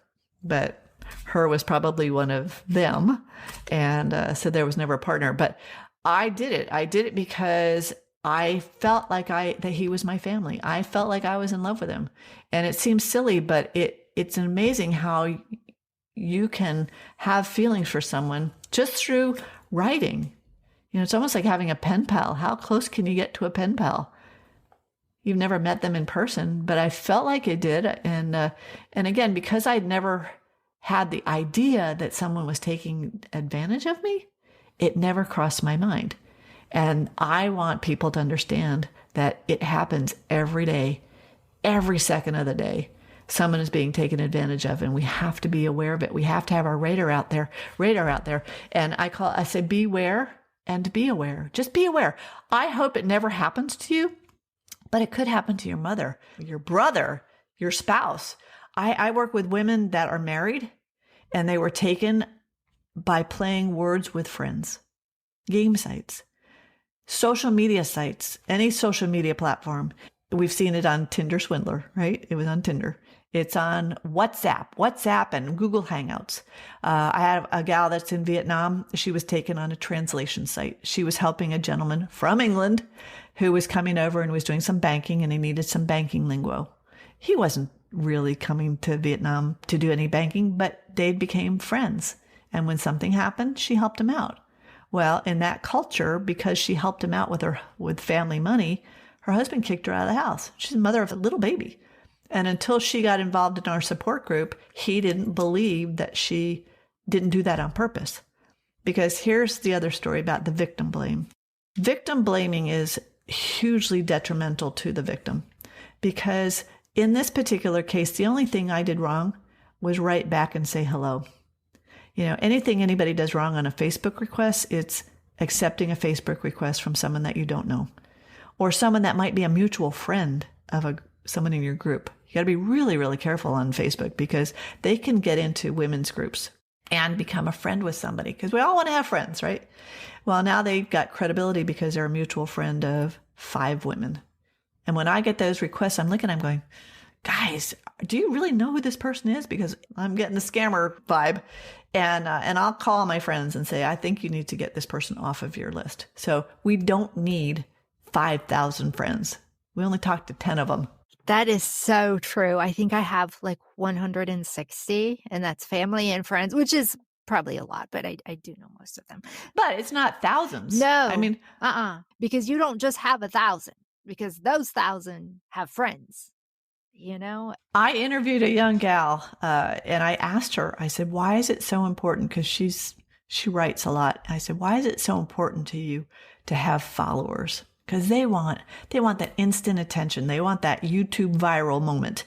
But her was probably one of them. And so there was never a partner. But I did it. I did it because I felt like that he was my family. I felt like I was in love with him. And it seems silly, but it's amazing how you can have feelings for someone just through writing. It's almost like having a pen pal. How close can you get to a pen pal? You've never met them in person, but I felt like it did. And again, because I'd never had the idea that someone was taking advantage of me, it never crossed my mind. And I want people to understand that it happens every day, every second of the day. Someone is being taken advantage of, and we have to be aware of it. We have to have our radar out there. And I say, beware and be aware. Just be aware. I hope it never happens to you, but it could happen to your mother, your brother, your spouse. I work with women that are married, and they were taken by playing words with friends, game sites, social media sites, any social media platform. We've seen it on Tinder Swindler, right? It was on Tinder. It's on WhatsApp and Google Hangouts. I have a gal that's in Vietnam. She was taken on a translation site. She was helping a gentleman from England who was coming over and was doing some banking, and he needed some banking lingo. He wasn't really coming to Vietnam to do any banking, but they became friends. And when something happened, she helped him out. Well, in that culture, because she helped him out with family money, her husband kicked her out of the house. She's the mother of a little baby. And until she got involved in our support group, he didn't believe that she didn't do that on purpose. Because here's the other story about the victim blame. Victim blaming is hugely detrimental to the victim, because in this particular case, the only thing I did wrong was write back and say hello. Anything anybody does wrong on a Facebook request, it's accepting a Facebook request from someone that you don't know, or someone that might be a mutual friend of someone in your group. You got to be really, really careful on Facebook, because they can get into women's groups and become a friend with somebody, because we all want to have friends, right? Well, now they've got credibility because they're a mutual friend of 5 women. And when I get those requests, I'm going, guys, do you really know who this person is? Because I'm getting the scammer vibe. And I'll call my friends and say, I think you need to get this person off of your list. So we don't need 5,000 friends. We only talk to 10 of them. That is so true. I think I have like 160, and that's family and friends, which is probably a lot, but I do know most of them. But it's not thousands. No. I mean, because you don't just have 1,000, because those 1,000 have friends. I interviewed a young gal, and I asked her, I said, why is it so important? Because she writes a lot. I said, why is it so important to you to have followers? Because they want that instant attention. They want that YouTube viral moment,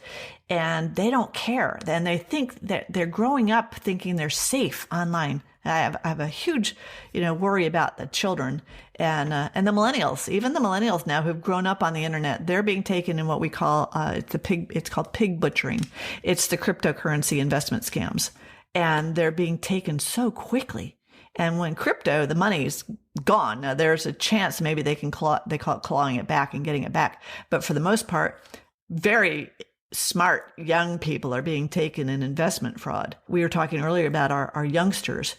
and they don't care. And they think that they're growing up thinking they're safe online. I have a huge, worry about the children and the millennials. Even the millennials now who've grown up on the internet, they're being taken in what we call it's called pig butchering. It's the cryptocurrency investment scams, and they're being taken so quickly. And when crypto, the money's gone. Now there's a chance maybe they call it clawing it back and getting it back. But for the most part, very smart young people are being taken in investment fraud. We were talking earlier about our youngsters.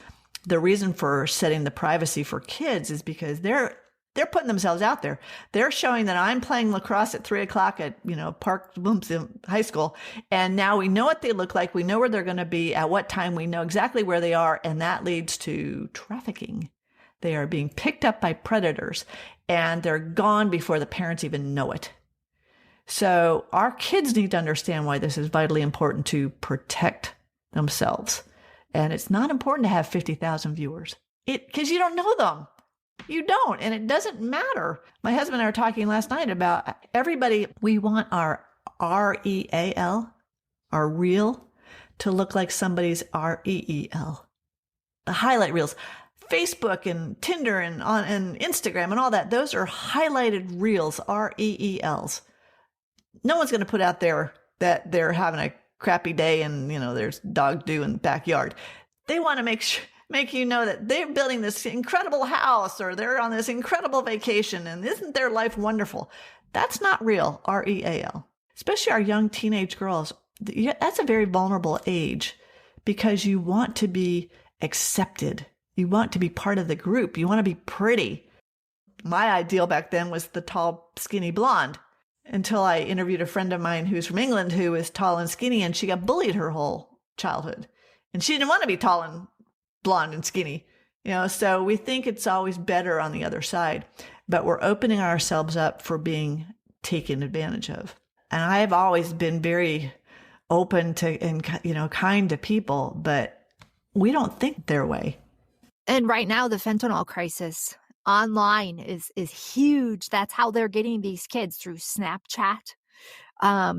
The reason for setting the privacy for kids is because they're putting themselves out there. They're showing that I'm playing lacrosse at 3:00 at, Park Bloomfield High School. And now we know what they look like. We know where they're going to be at what time. We know exactly where they are. And that leads to trafficking. They are being picked up by predators, and they're gone before the parents even know it. So our kids need to understand why this is vitally important to protect themselves. And it's not important to have 50,000 viewers because you don't know them. You don't. And it doesn't matter. My husband and I were talking last night about everybody. We want our REAL, our reel, to look like somebody's REEL. The highlight reels. Facebook and Tinder and Instagram and all that. Those are highlighted reels, REELs. No one's going to put out there that they're having a crappy day and, there's dog doo in the backyard. They want to make you know that they're building this incredible house or they're on this incredible vacation and isn't their life wonderful? That's not real, REAL. Especially our young teenage girls. That's a very vulnerable age because you want to be accepted. You want to be part of the group. You want to be pretty. My ideal back then was the tall, skinny blonde, until I interviewed a friend of mine who's from England who is tall and skinny, and she got bullied her whole childhood. And she didn't want to be tall and blonde and skinny. So we think it's always better on the other side, but we're opening ourselves up for being taken advantage of. And I've always been very open to and kind to people, but we don't think their way. And right now, the fentanyl crisis online is huge. That's how they're getting these kids, through Snapchat.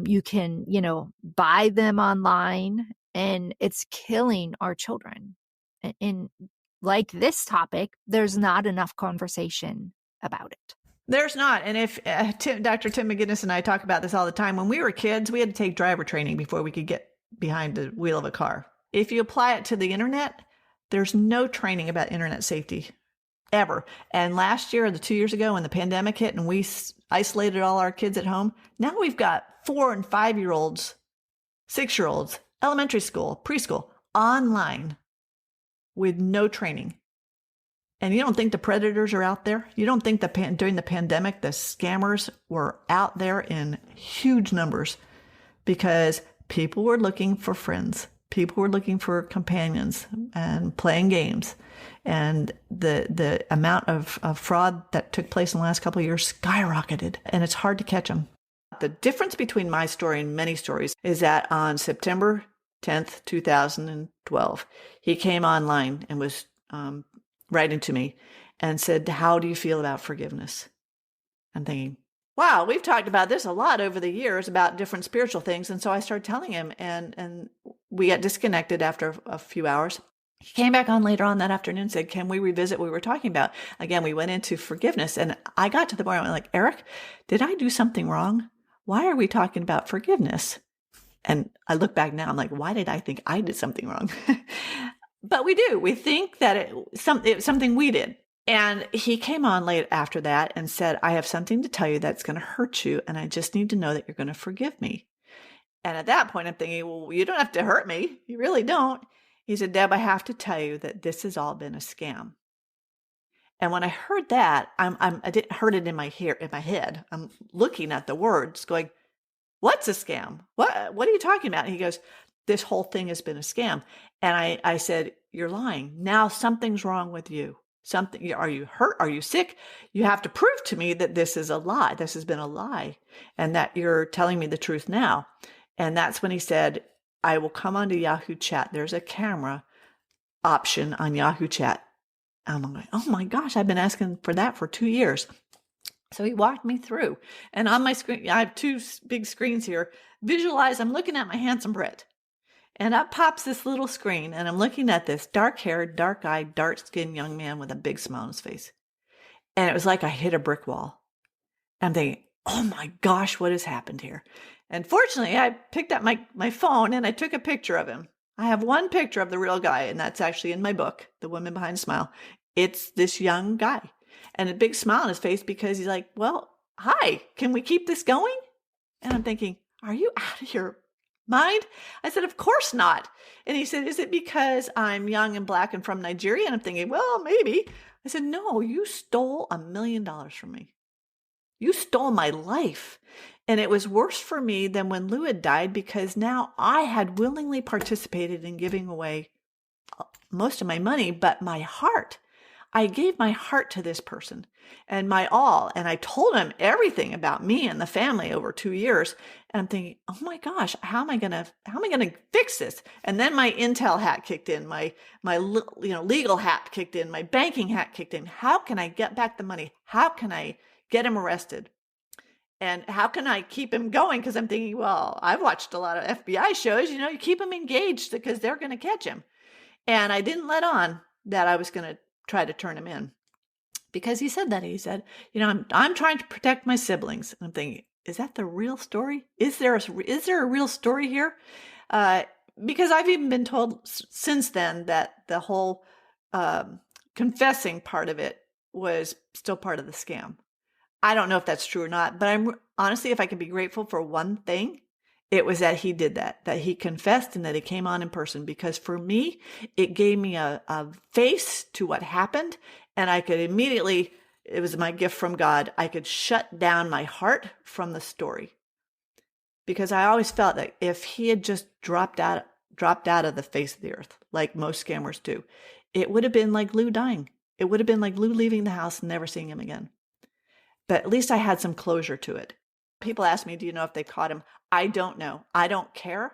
You can, buy them online, and it's killing our children. And like this topic, there's not enough conversation about it. There's not. And if Dr. Tim McGinnis and I talk about this all the time, when we were kids, we had to take driver training before we could get behind the wheel of a car. If you apply it to the internet, there's no training about internet safety ever. And last year, or 2 years ago, when the pandemic hit and we isolated all our kids at home, now we've got 4 and 5-year-olds, 6-year-olds, elementary school, preschool, online with no training. And you don't think the predators are out there? You don't think during the pandemic, the scammers were out there in huge numbers because people were looking for friends. People were looking for companions and playing games. And the amount of fraud that took place in the last couple of years skyrocketed, and it's hard to catch them. The difference between my story and many stories is that on September 10th, 2012, he came online and was writing to me and said, "How do you feel about forgiveness?" I'm thinking, wow, we've talked about this a lot over the years about different spiritual things. And so I started telling him, and we got disconnected after a few hours. He came back on later on that afternoon and said, "Can we revisit what we were talking about?" Again, we went into forgiveness. And I got to the point where I'm like, "Eric, did I do something wrong? Why are we talking about forgiveness?" And I look back now, I'm like, why did I think I did something wrong? But we do. We think that it was something we did. And he came on late after that and said, "I have something to tell you that's going to hurt you, and I just need to know that you're going to forgive me." And at that point, I'm thinking, well, you don't have to hurt me. You really don't. He said, "Deb, I have to tell you that this has all been a scam." And when I heard that, I didn't heard it in my head. I'm looking at the words going, "What's a scam? What are you talking about?" And he goes, "This whole thing has been a scam." And I said, "You're lying. Now something's wrong with you. Are you hurt? Are you sick? You have to prove to me that this is a lie. This has been a lie, and that you're telling me the truth now." And that's when he said, "I will come onto Yahoo Chat. There's a camera option on Yahoo Chat." I'm like, oh my gosh, I've been asking for that for 2 years. So he walked me through. And on my screen, I have 2 big screens here. Visualize, I'm looking at my handsome Brit. And up pops this little screen, and I'm looking at this dark-haired, dark-eyed, dark-skinned young man with a big smile on his face. And it was like I hit a brick wall. I'm thinking, oh my gosh, what has happened here? And fortunately, I picked up my phone and I took a picture of him. I have one picture of the real guy, and that's actually in my book, The Woman Behind the Smile. It's this young guy and a big smile on his face because he's like, "Well, hi, can we keep this going?" And I'm thinking, are you out of your mind? I said, "Of course not." And he said, "Is it because I'm young and black and from Nigeria?" And I'm thinking, well, maybe. I said, "No, you stole $1 million from me. You stole my life." And it was worse for me than when Lou had died, because now I had willingly participated in giving away most of my money, but my heart. I gave my heart to this person and my all. And I told him everything about me and the family over 2 years. And I'm thinking, oh my gosh, how am I going to fix this? And then my intel hat kicked in, my legal hat kicked in, my banking hat kicked in. How can I get back the money? How can I get him arrested? And how can I keep him going? Because I'm thinking, well, I've watched a lot of FBI shows, you keep him engaged because they're going to catch him. And I didn't let on that I was going to try to turn him in, because he said, I'm trying to protect my siblings. And I'm thinking, is that the real story? Is there a real story here? Because I've even been told since then that the whole confessing part of it was still part of the scam. I don't know if that's true or not, but I'm honestly, if I could be grateful for one thing, It was that he did that he confessed and that he came on in person, because for me, it gave me a face to what happened. And I could immediately, it was my gift from God, I could shut down my heart from the story. Because I always felt that if he had just dropped out of the face of the earth, like most scammers do, it would have been like Lou dying. It would have been like Lou leaving the house and never seeing him again. But at least I had some closure to it. People ask me, do you know if they caught him? I don't know. I don't care.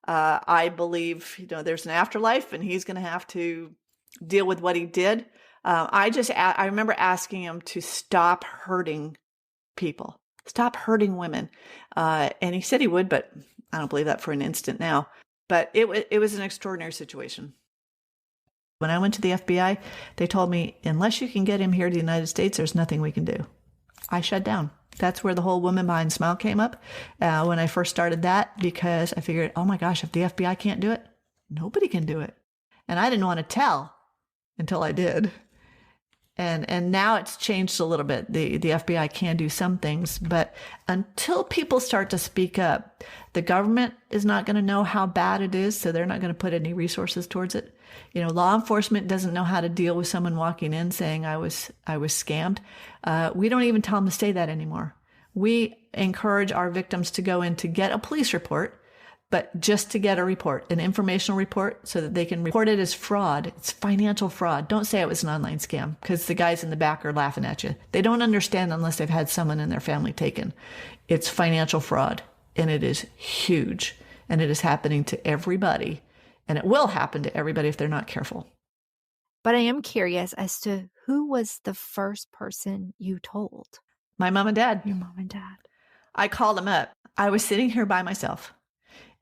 I believe, there's an afterlife and he's going to have to deal with what he did. I remember asking him to stop hurting people, stop hurting women. And he said he would, but I don't believe that for an instant now. But it was an extraordinary situation. When I went to the FBI, they told me, unless you can get him here to the United States, there's nothing we can do. I shut down. That's where the whole Woman Behind Smile came up when I first started that, because I figured, oh my gosh, if the FBI can't do it, nobody can do it. And I didn't want to tell until I did. And now it's changed a little bit. The FBI can do some things, but until people start to speak up, the government is not going to know how bad it is, so they're not going to put any resources towards it. Law enforcement doesn't know how to deal with someone walking in saying I was scammed. We don't even tell them to say that anymore. We encourage our victims to go in to get a police report, but just to get a report, an informational report, so that they can report it as fraud. It's financial fraud. Don't say it was an online scam, because the guys in the back are laughing at you. They don't understand unless they've had someone in their family taken. It's financial fraud, and it is huge, and it is happening to everybody, and it will happen to everybody if they're not careful. But I am curious as to who was the first person you told? My mom and dad. Your mom and dad. I called them up. I was sitting here by myself.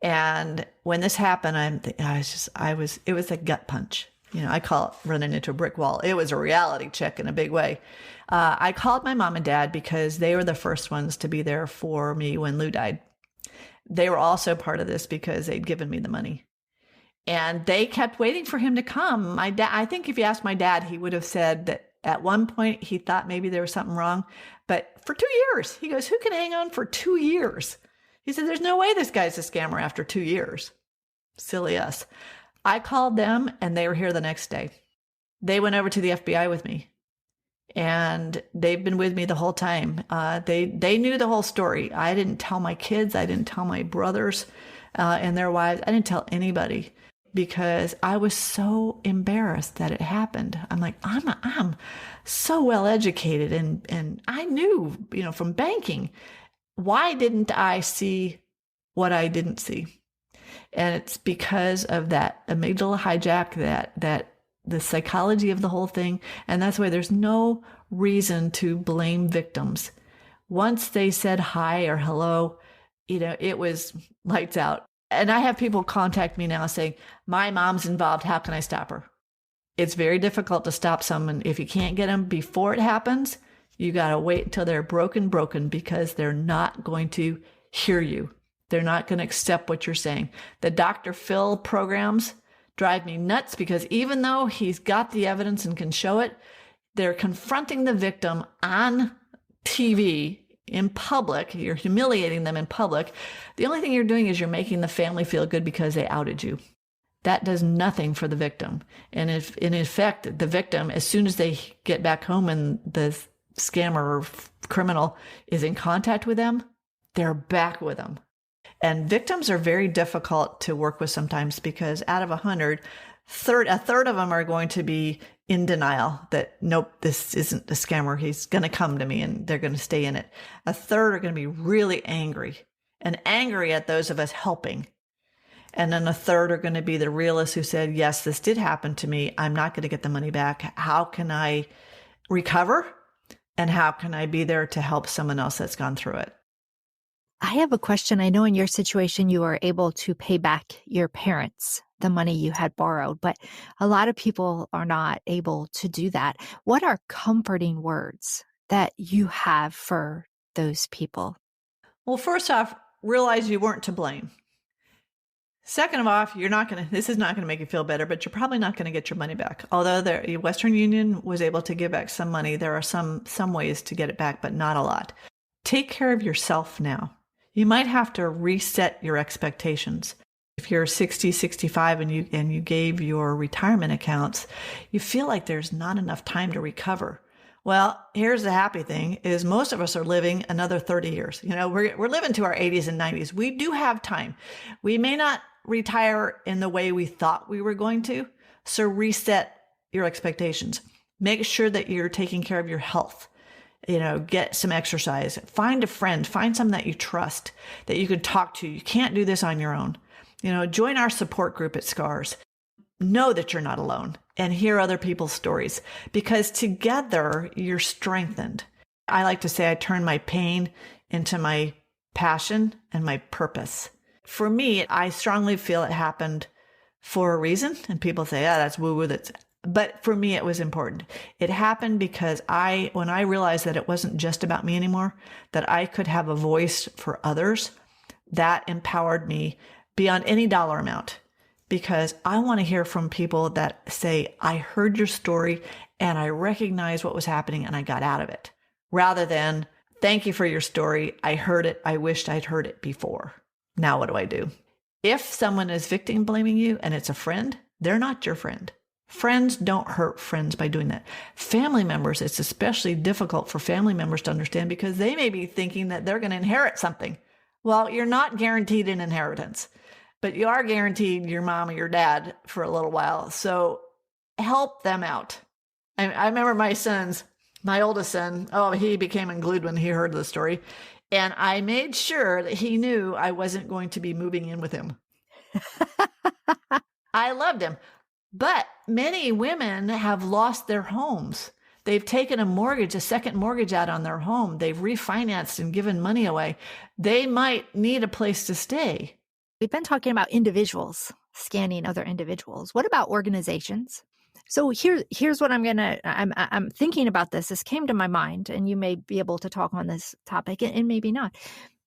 And when this happened, it was a gut punch. I call it running into a brick wall. It was a reality check in a big way. I called my mom and dad because they were the first ones to be there for me when Lou died. They were also part of this because they'd given me the money. And they kept waiting for him to come. I think if you asked my dad, he would have said that at one point he thought maybe there was something wrong. But for 2 years, he goes, who can hang on for 2 years? He said, there's no way this guy's a scammer after 2 years. Silly us. I called them and they were here the next day. They went over to the FBI with me and they've been with me the whole time. They knew the whole story. I didn't tell my kids. I didn't tell my brothers and their wives. I didn't tell anybody because I was so embarrassed that it happened. I'm like, I'm so well educated and I knew, from banking. Why didn't I see what I didn't see? And it's because of that amygdala hijack, that the psychology of the whole thing. And that's why there's no reason to blame victims. Once they said hi or hello, it was lights out. And I have people contact me now saying, my mom's involved. How can I stop her? It's very difficult to stop someone. If you can't get them before it happens, you got to wait until they're broken, because they're not going to hear you. They're not going to accept what you're saying. The Dr. Phil programs drive me nuts because even though he's got the evidence and can show it, they're confronting the victim on TV in public. You're humiliating them in public. The only thing you're doing is you're making the family feel good because they outed you. That does nothing for the victim. And if, in effect, the victim, as soon as they get back home and the scammer or criminal is in contact with them, they're back with them. And victims are very difficult to work with sometimes because out of 100, a third of them are going to be in denial that, nope, this isn't a scammer. He's going to come to me and they're going to stay in it. A third are going to be really angry at those of us helping. And then a third are going to be the realists who said, yes, this did happen to me. I'm not going to get the money back. How can I recover? And how can I be there to help someone else that's gone through it? I have a question. I know in your situation, you were able to pay back your parents the money you had borrowed, but a lot of people are not able to do that. What are comforting words that you have for those people? Well, first off, realize you weren't to blame. Second of all, this is not going to make you feel better, but you're probably not going to get your money back. Although the Western Union was able to give back some money, there are some ways to get it back, but not a lot. Take care of yourself now. you might have to reset your expectations. If you're 60, 65 and you gave your retirement accounts, you feel like there's not enough time to recover. Well, here's the happy thing is most of us are living another 30 years. We're living to our 80s and 90s. We do have time. We may not retire in the way we thought we were going to. So reset your expectations. Make sure that you're taking care of your health. Get some exercise. Find a friend. Find someone that you trust, that you can talk to. You can't do this on your own. Join our support group at SCARS. Know that you're not alone and hear other people's stories, because together you're strengthened. I like to say I turn my pain into my passion and my purpose. For me, I strongly feel it happened for a reason. And people say, that's woo-woo. But for me, it was important. It happened because when I realized that it wasn't just about me anymore, that I could have a voice for others, that empowered me beyond any dollar amount. Because I want to hear from people that say, I heard your story and I recognized what was happening and I got out of it. Rather than, thank you for your story. I heard it. I wished I'd heard it before. Now what do I do? If someone is victim blaming you and it's a friend, they're not your friend. Friends don't hurt friends by doing that. Family members, it's especially difficult for family members to understand because they may be thinking that they're going to inherit something. Well, you're not guaranteed an inheritance, but you are guaranteed your mom or your dad for a little while. So help them out. I remember my oldest son, he became unglued when he heard the story. And I made sure that he knew I wasn't going to be moving in with him. I loved him. But many women have lost their homes. They've taken a second mortgage out on their home. They've refinanced and given money away. They might need a place to stay. We've been talking about individuals, scanning other individuals. What about organizations? So here's what I'm thinking about this. This came to my mind, and you may be able to talk on this topic and maybe not.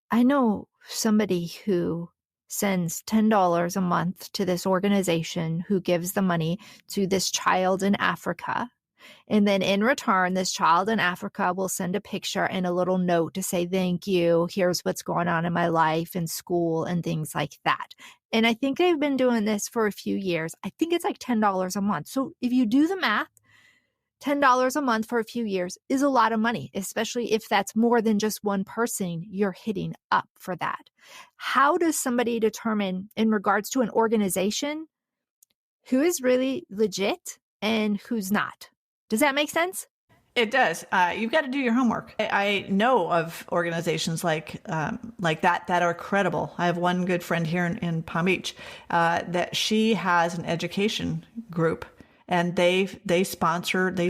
I know somebody who sends $10 a month to this organization who gives the money to this child in Africa. And then in return, this child in Africa will send a picture and a little note to say, thank you. Here's what's going on in my life and school and things like that. And I think they've been doing this for a few years. I think it's like $10 a month. So if you do the math, $10 a month for a few years is a lot of money, especially if that's more than just one person you're hitting up for that. How does somebody determine in regards to an organization who is really legit and who's not? Does that make sense? It does. You've got to do your homework. I know of organizations like that are credible. I have one good friend here in Palm Beach that she has an education group, and they've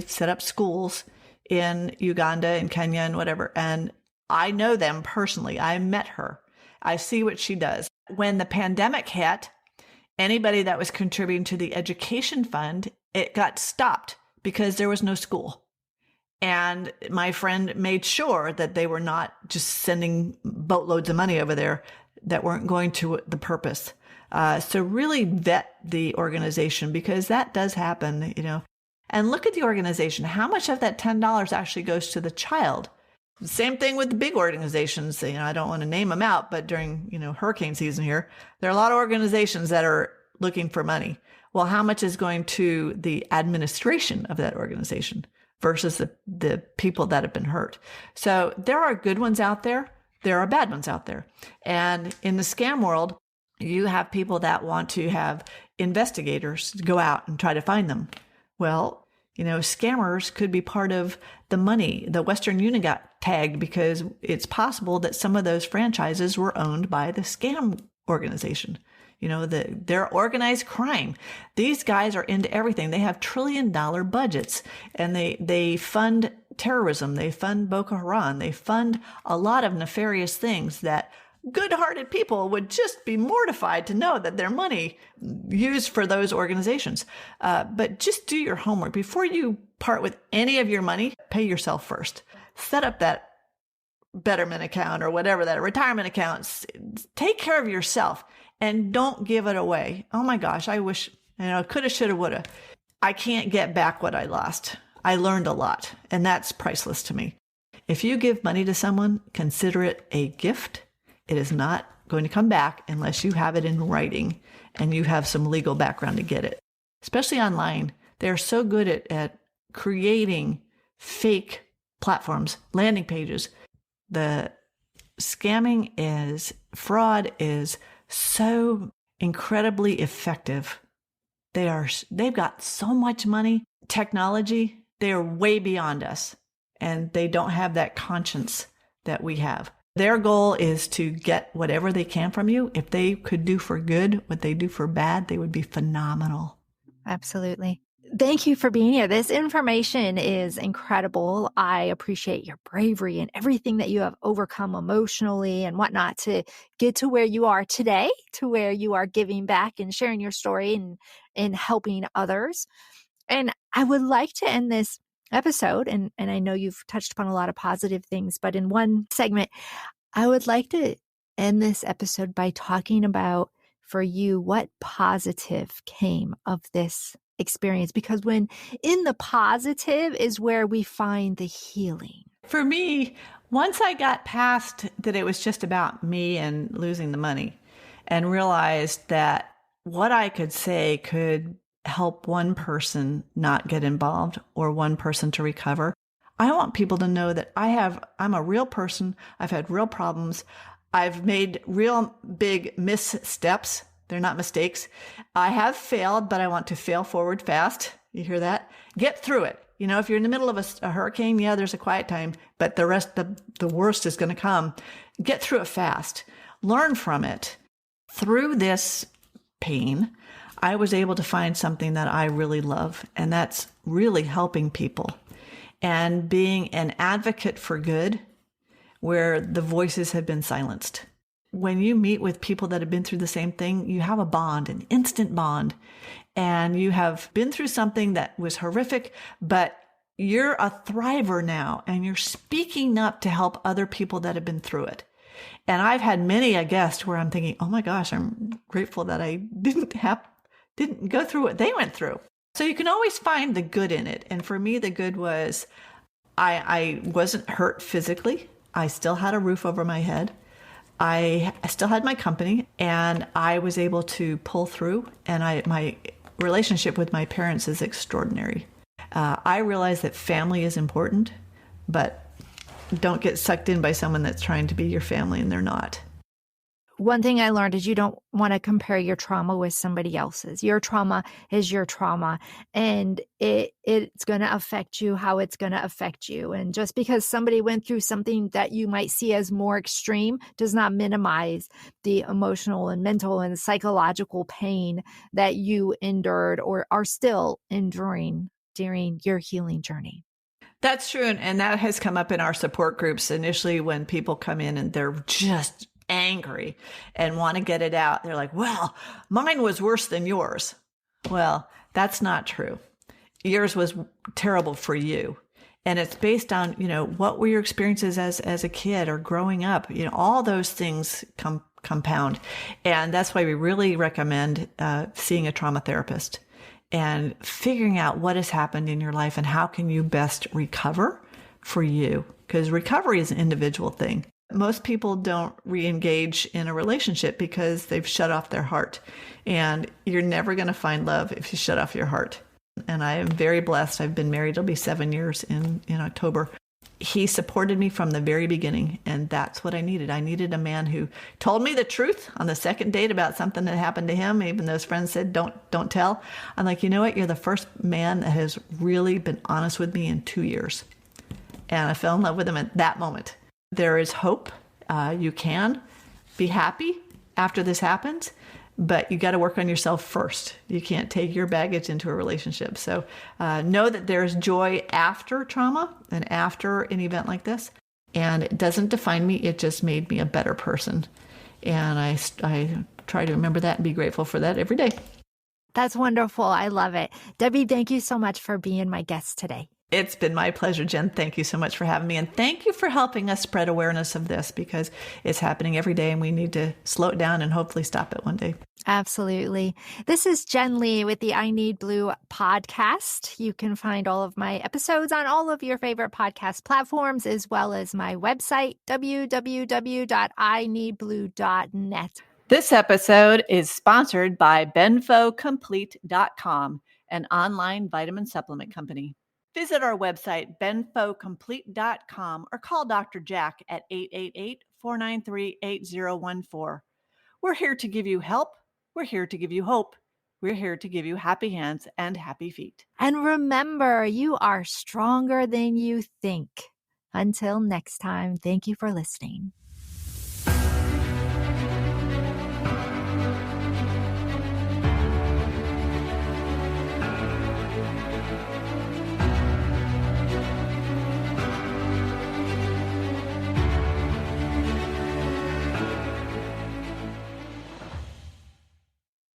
set up schools in Uganda and Kenya and whatever. And I know them personally. I met her. I see what she does. When the pandemic hit, anybody that was contributing to the education fund, it got stopped because there was no school. And my friend made sure that they were not just sending boatloads of money over there that weren't going to the purpose. So really vet the organization, because that does happen, and look at the organization. How much of that $10 actually goes to the child? Same thing with the big organizations. I don't want to name them out, but during, hurricane season here, there are a lot of organizations that are looking for money. Well, how much is going to the administration of that organization versus the people that have been hurt? So there are good ones out there. There are bad ones out there. And in the scam world, you have people that want to have investigators go out and try to find them. Well, scammers could be part of the money. The Western Union got tagged because it's possible that some of those franchises were owned by the scam organization. They're organized crime. These guys are into everything. They have $1 trillion budgets, and they fund terrorism. They fund Boko Haram. They fund a lot of nefarious things that good-hearted people would just be mortified to know that their money used for those organizations. But just do your homework. Before you part with any of your money, pay yourself first. Set up that betterment account or whatever, that retirement account. Take care of yourself. And don't give it away. Oh my gosh, I wish, coulda, shoulda, woulda. I can't get back what I lost. I learned a lot, and that's priceless to me. If you give money to someone, consider it a gift It is not going to come back unless you have it in writing and you have some legal background to get it. Especially online, they're so good at creating fake platforms, landing pages. The fraud is so incredibly effective. They've got so much money, technology, they are way beyond us, and they don't have that conscience that we have. Their goal is to get whatever they can from you. If they could do for good what they do for bad, they would be phenomenal. Absolutely. Thank you for being here. This information is incredible. I appreciate your bravery and everything that you have overcome emotionally and whatnot to get to where you are today, to where you are giving back and sharing your story and helping others. And I would like to end this episode, and I know you've touched upon a lot of positive things, but in one segment, I would like to end this episode by talking about, for you, what positive came of this experience, because when in the positive is where we find the healing. For me, once I got past that it was just about me and losing the money and realized that what I could say could help one person not get involved or one person to recover, I want people to know that I'm a real person. I've had real problems. I've made real big missteps. They're not mistakes. I have failed, but I want to fail forward fast. You hear that? Get through it. You know, if you're in the middle of a hurricane, yeah, there's a quiet time, but the worst is going to come. Get through it fast. Learn from it. Through this pain, I was able to find something that I really love, and that's really helping people and being an advocate for good where the voices have been silenced. When you meet with people that have been through the same thing, you have a bond, an instant bond, and you have been through something that was horrific, but you're a thriver now, and you're speaking up to help other people that have been through it. And I've had many a guest where I'm thinking, oh my gosh, I'm grateful that I didn't go through what they went through. So you can always find the good in it. And for me, the good was I wasn't hurt physically. I still had a roof over my head. I still had my company, and I was able to pull through, and my relationship with my parents is extraordinary. I realize that family is important, but don't get sucked in by someone that's trying to be your family and they're not. One thing I learned is you don't want to compare your trauma with somebody else's. Your trauma is your trauma, and it's going to affect you how it's going to affect you. And just because somebody went through something that you might see as more extreme does not minimize the emotional and mental and psychological pain that you endured or are still enduring during your healing journey. That's true. And that has come up in our support groups initially when people come in and they're just angry and want to get it out. They're like, well, mine was worse than yours. Well, that's not true. Yours was terrible for you. And it's based on, what were your experiences as a kid or growing up? All those things compound. And that's why we really recommend seeing a trauma therapist and figuring out what has happened in your life and how can you best recover for you. Because recovery is an individual thing. Most people don't re-engage in a relationship because they've shut off their heart. And you're never going to find love if you shut off your heart. And I am very blessed. I've been married. It'll be 7 years in October. He supported me from the very beginning. And that's what I needed. I needed a man who told me the truth on the second date about something that happened to him. Even those friends said, don't tell. I'm like, you know what? You're the first man that has really been honest with me in 2 years. And I fell in love with him at that moment. There is hope. You can be happy after this happens, but you got to work on yourself first. You can't take your baggage into a relationship. So know that there's joy after trauma and after an event like this. And it doesn't define me. It just made me a better person. And I try to remember that and be grateful for that every day. That's wonderful. I love it. Debby, thank you so much for being my guest today. It's been my pleasure, Jen. Thank you so much for having me. And thank you for helping us spread awareness of this, because it's happening every day and we need to slow it down and hopefully stop it one day. Absolutely. This is Jen Lee with the I Need Blue podcast. You can find all of my episodes on all of your favorite podcast platforms, as well as my website, www.ineedblue.net. This episode is sponsored by benfocomplete.com, an online vitamin supplement company. Visit our website, benfocomplete.com, or call Dr. Jack at 888-493-8014. We're here to give you help. We're here to give you hope. We're here to give you happy hands and happy feet. And remember, you are stronger than you think. Until next time, thank you for listening.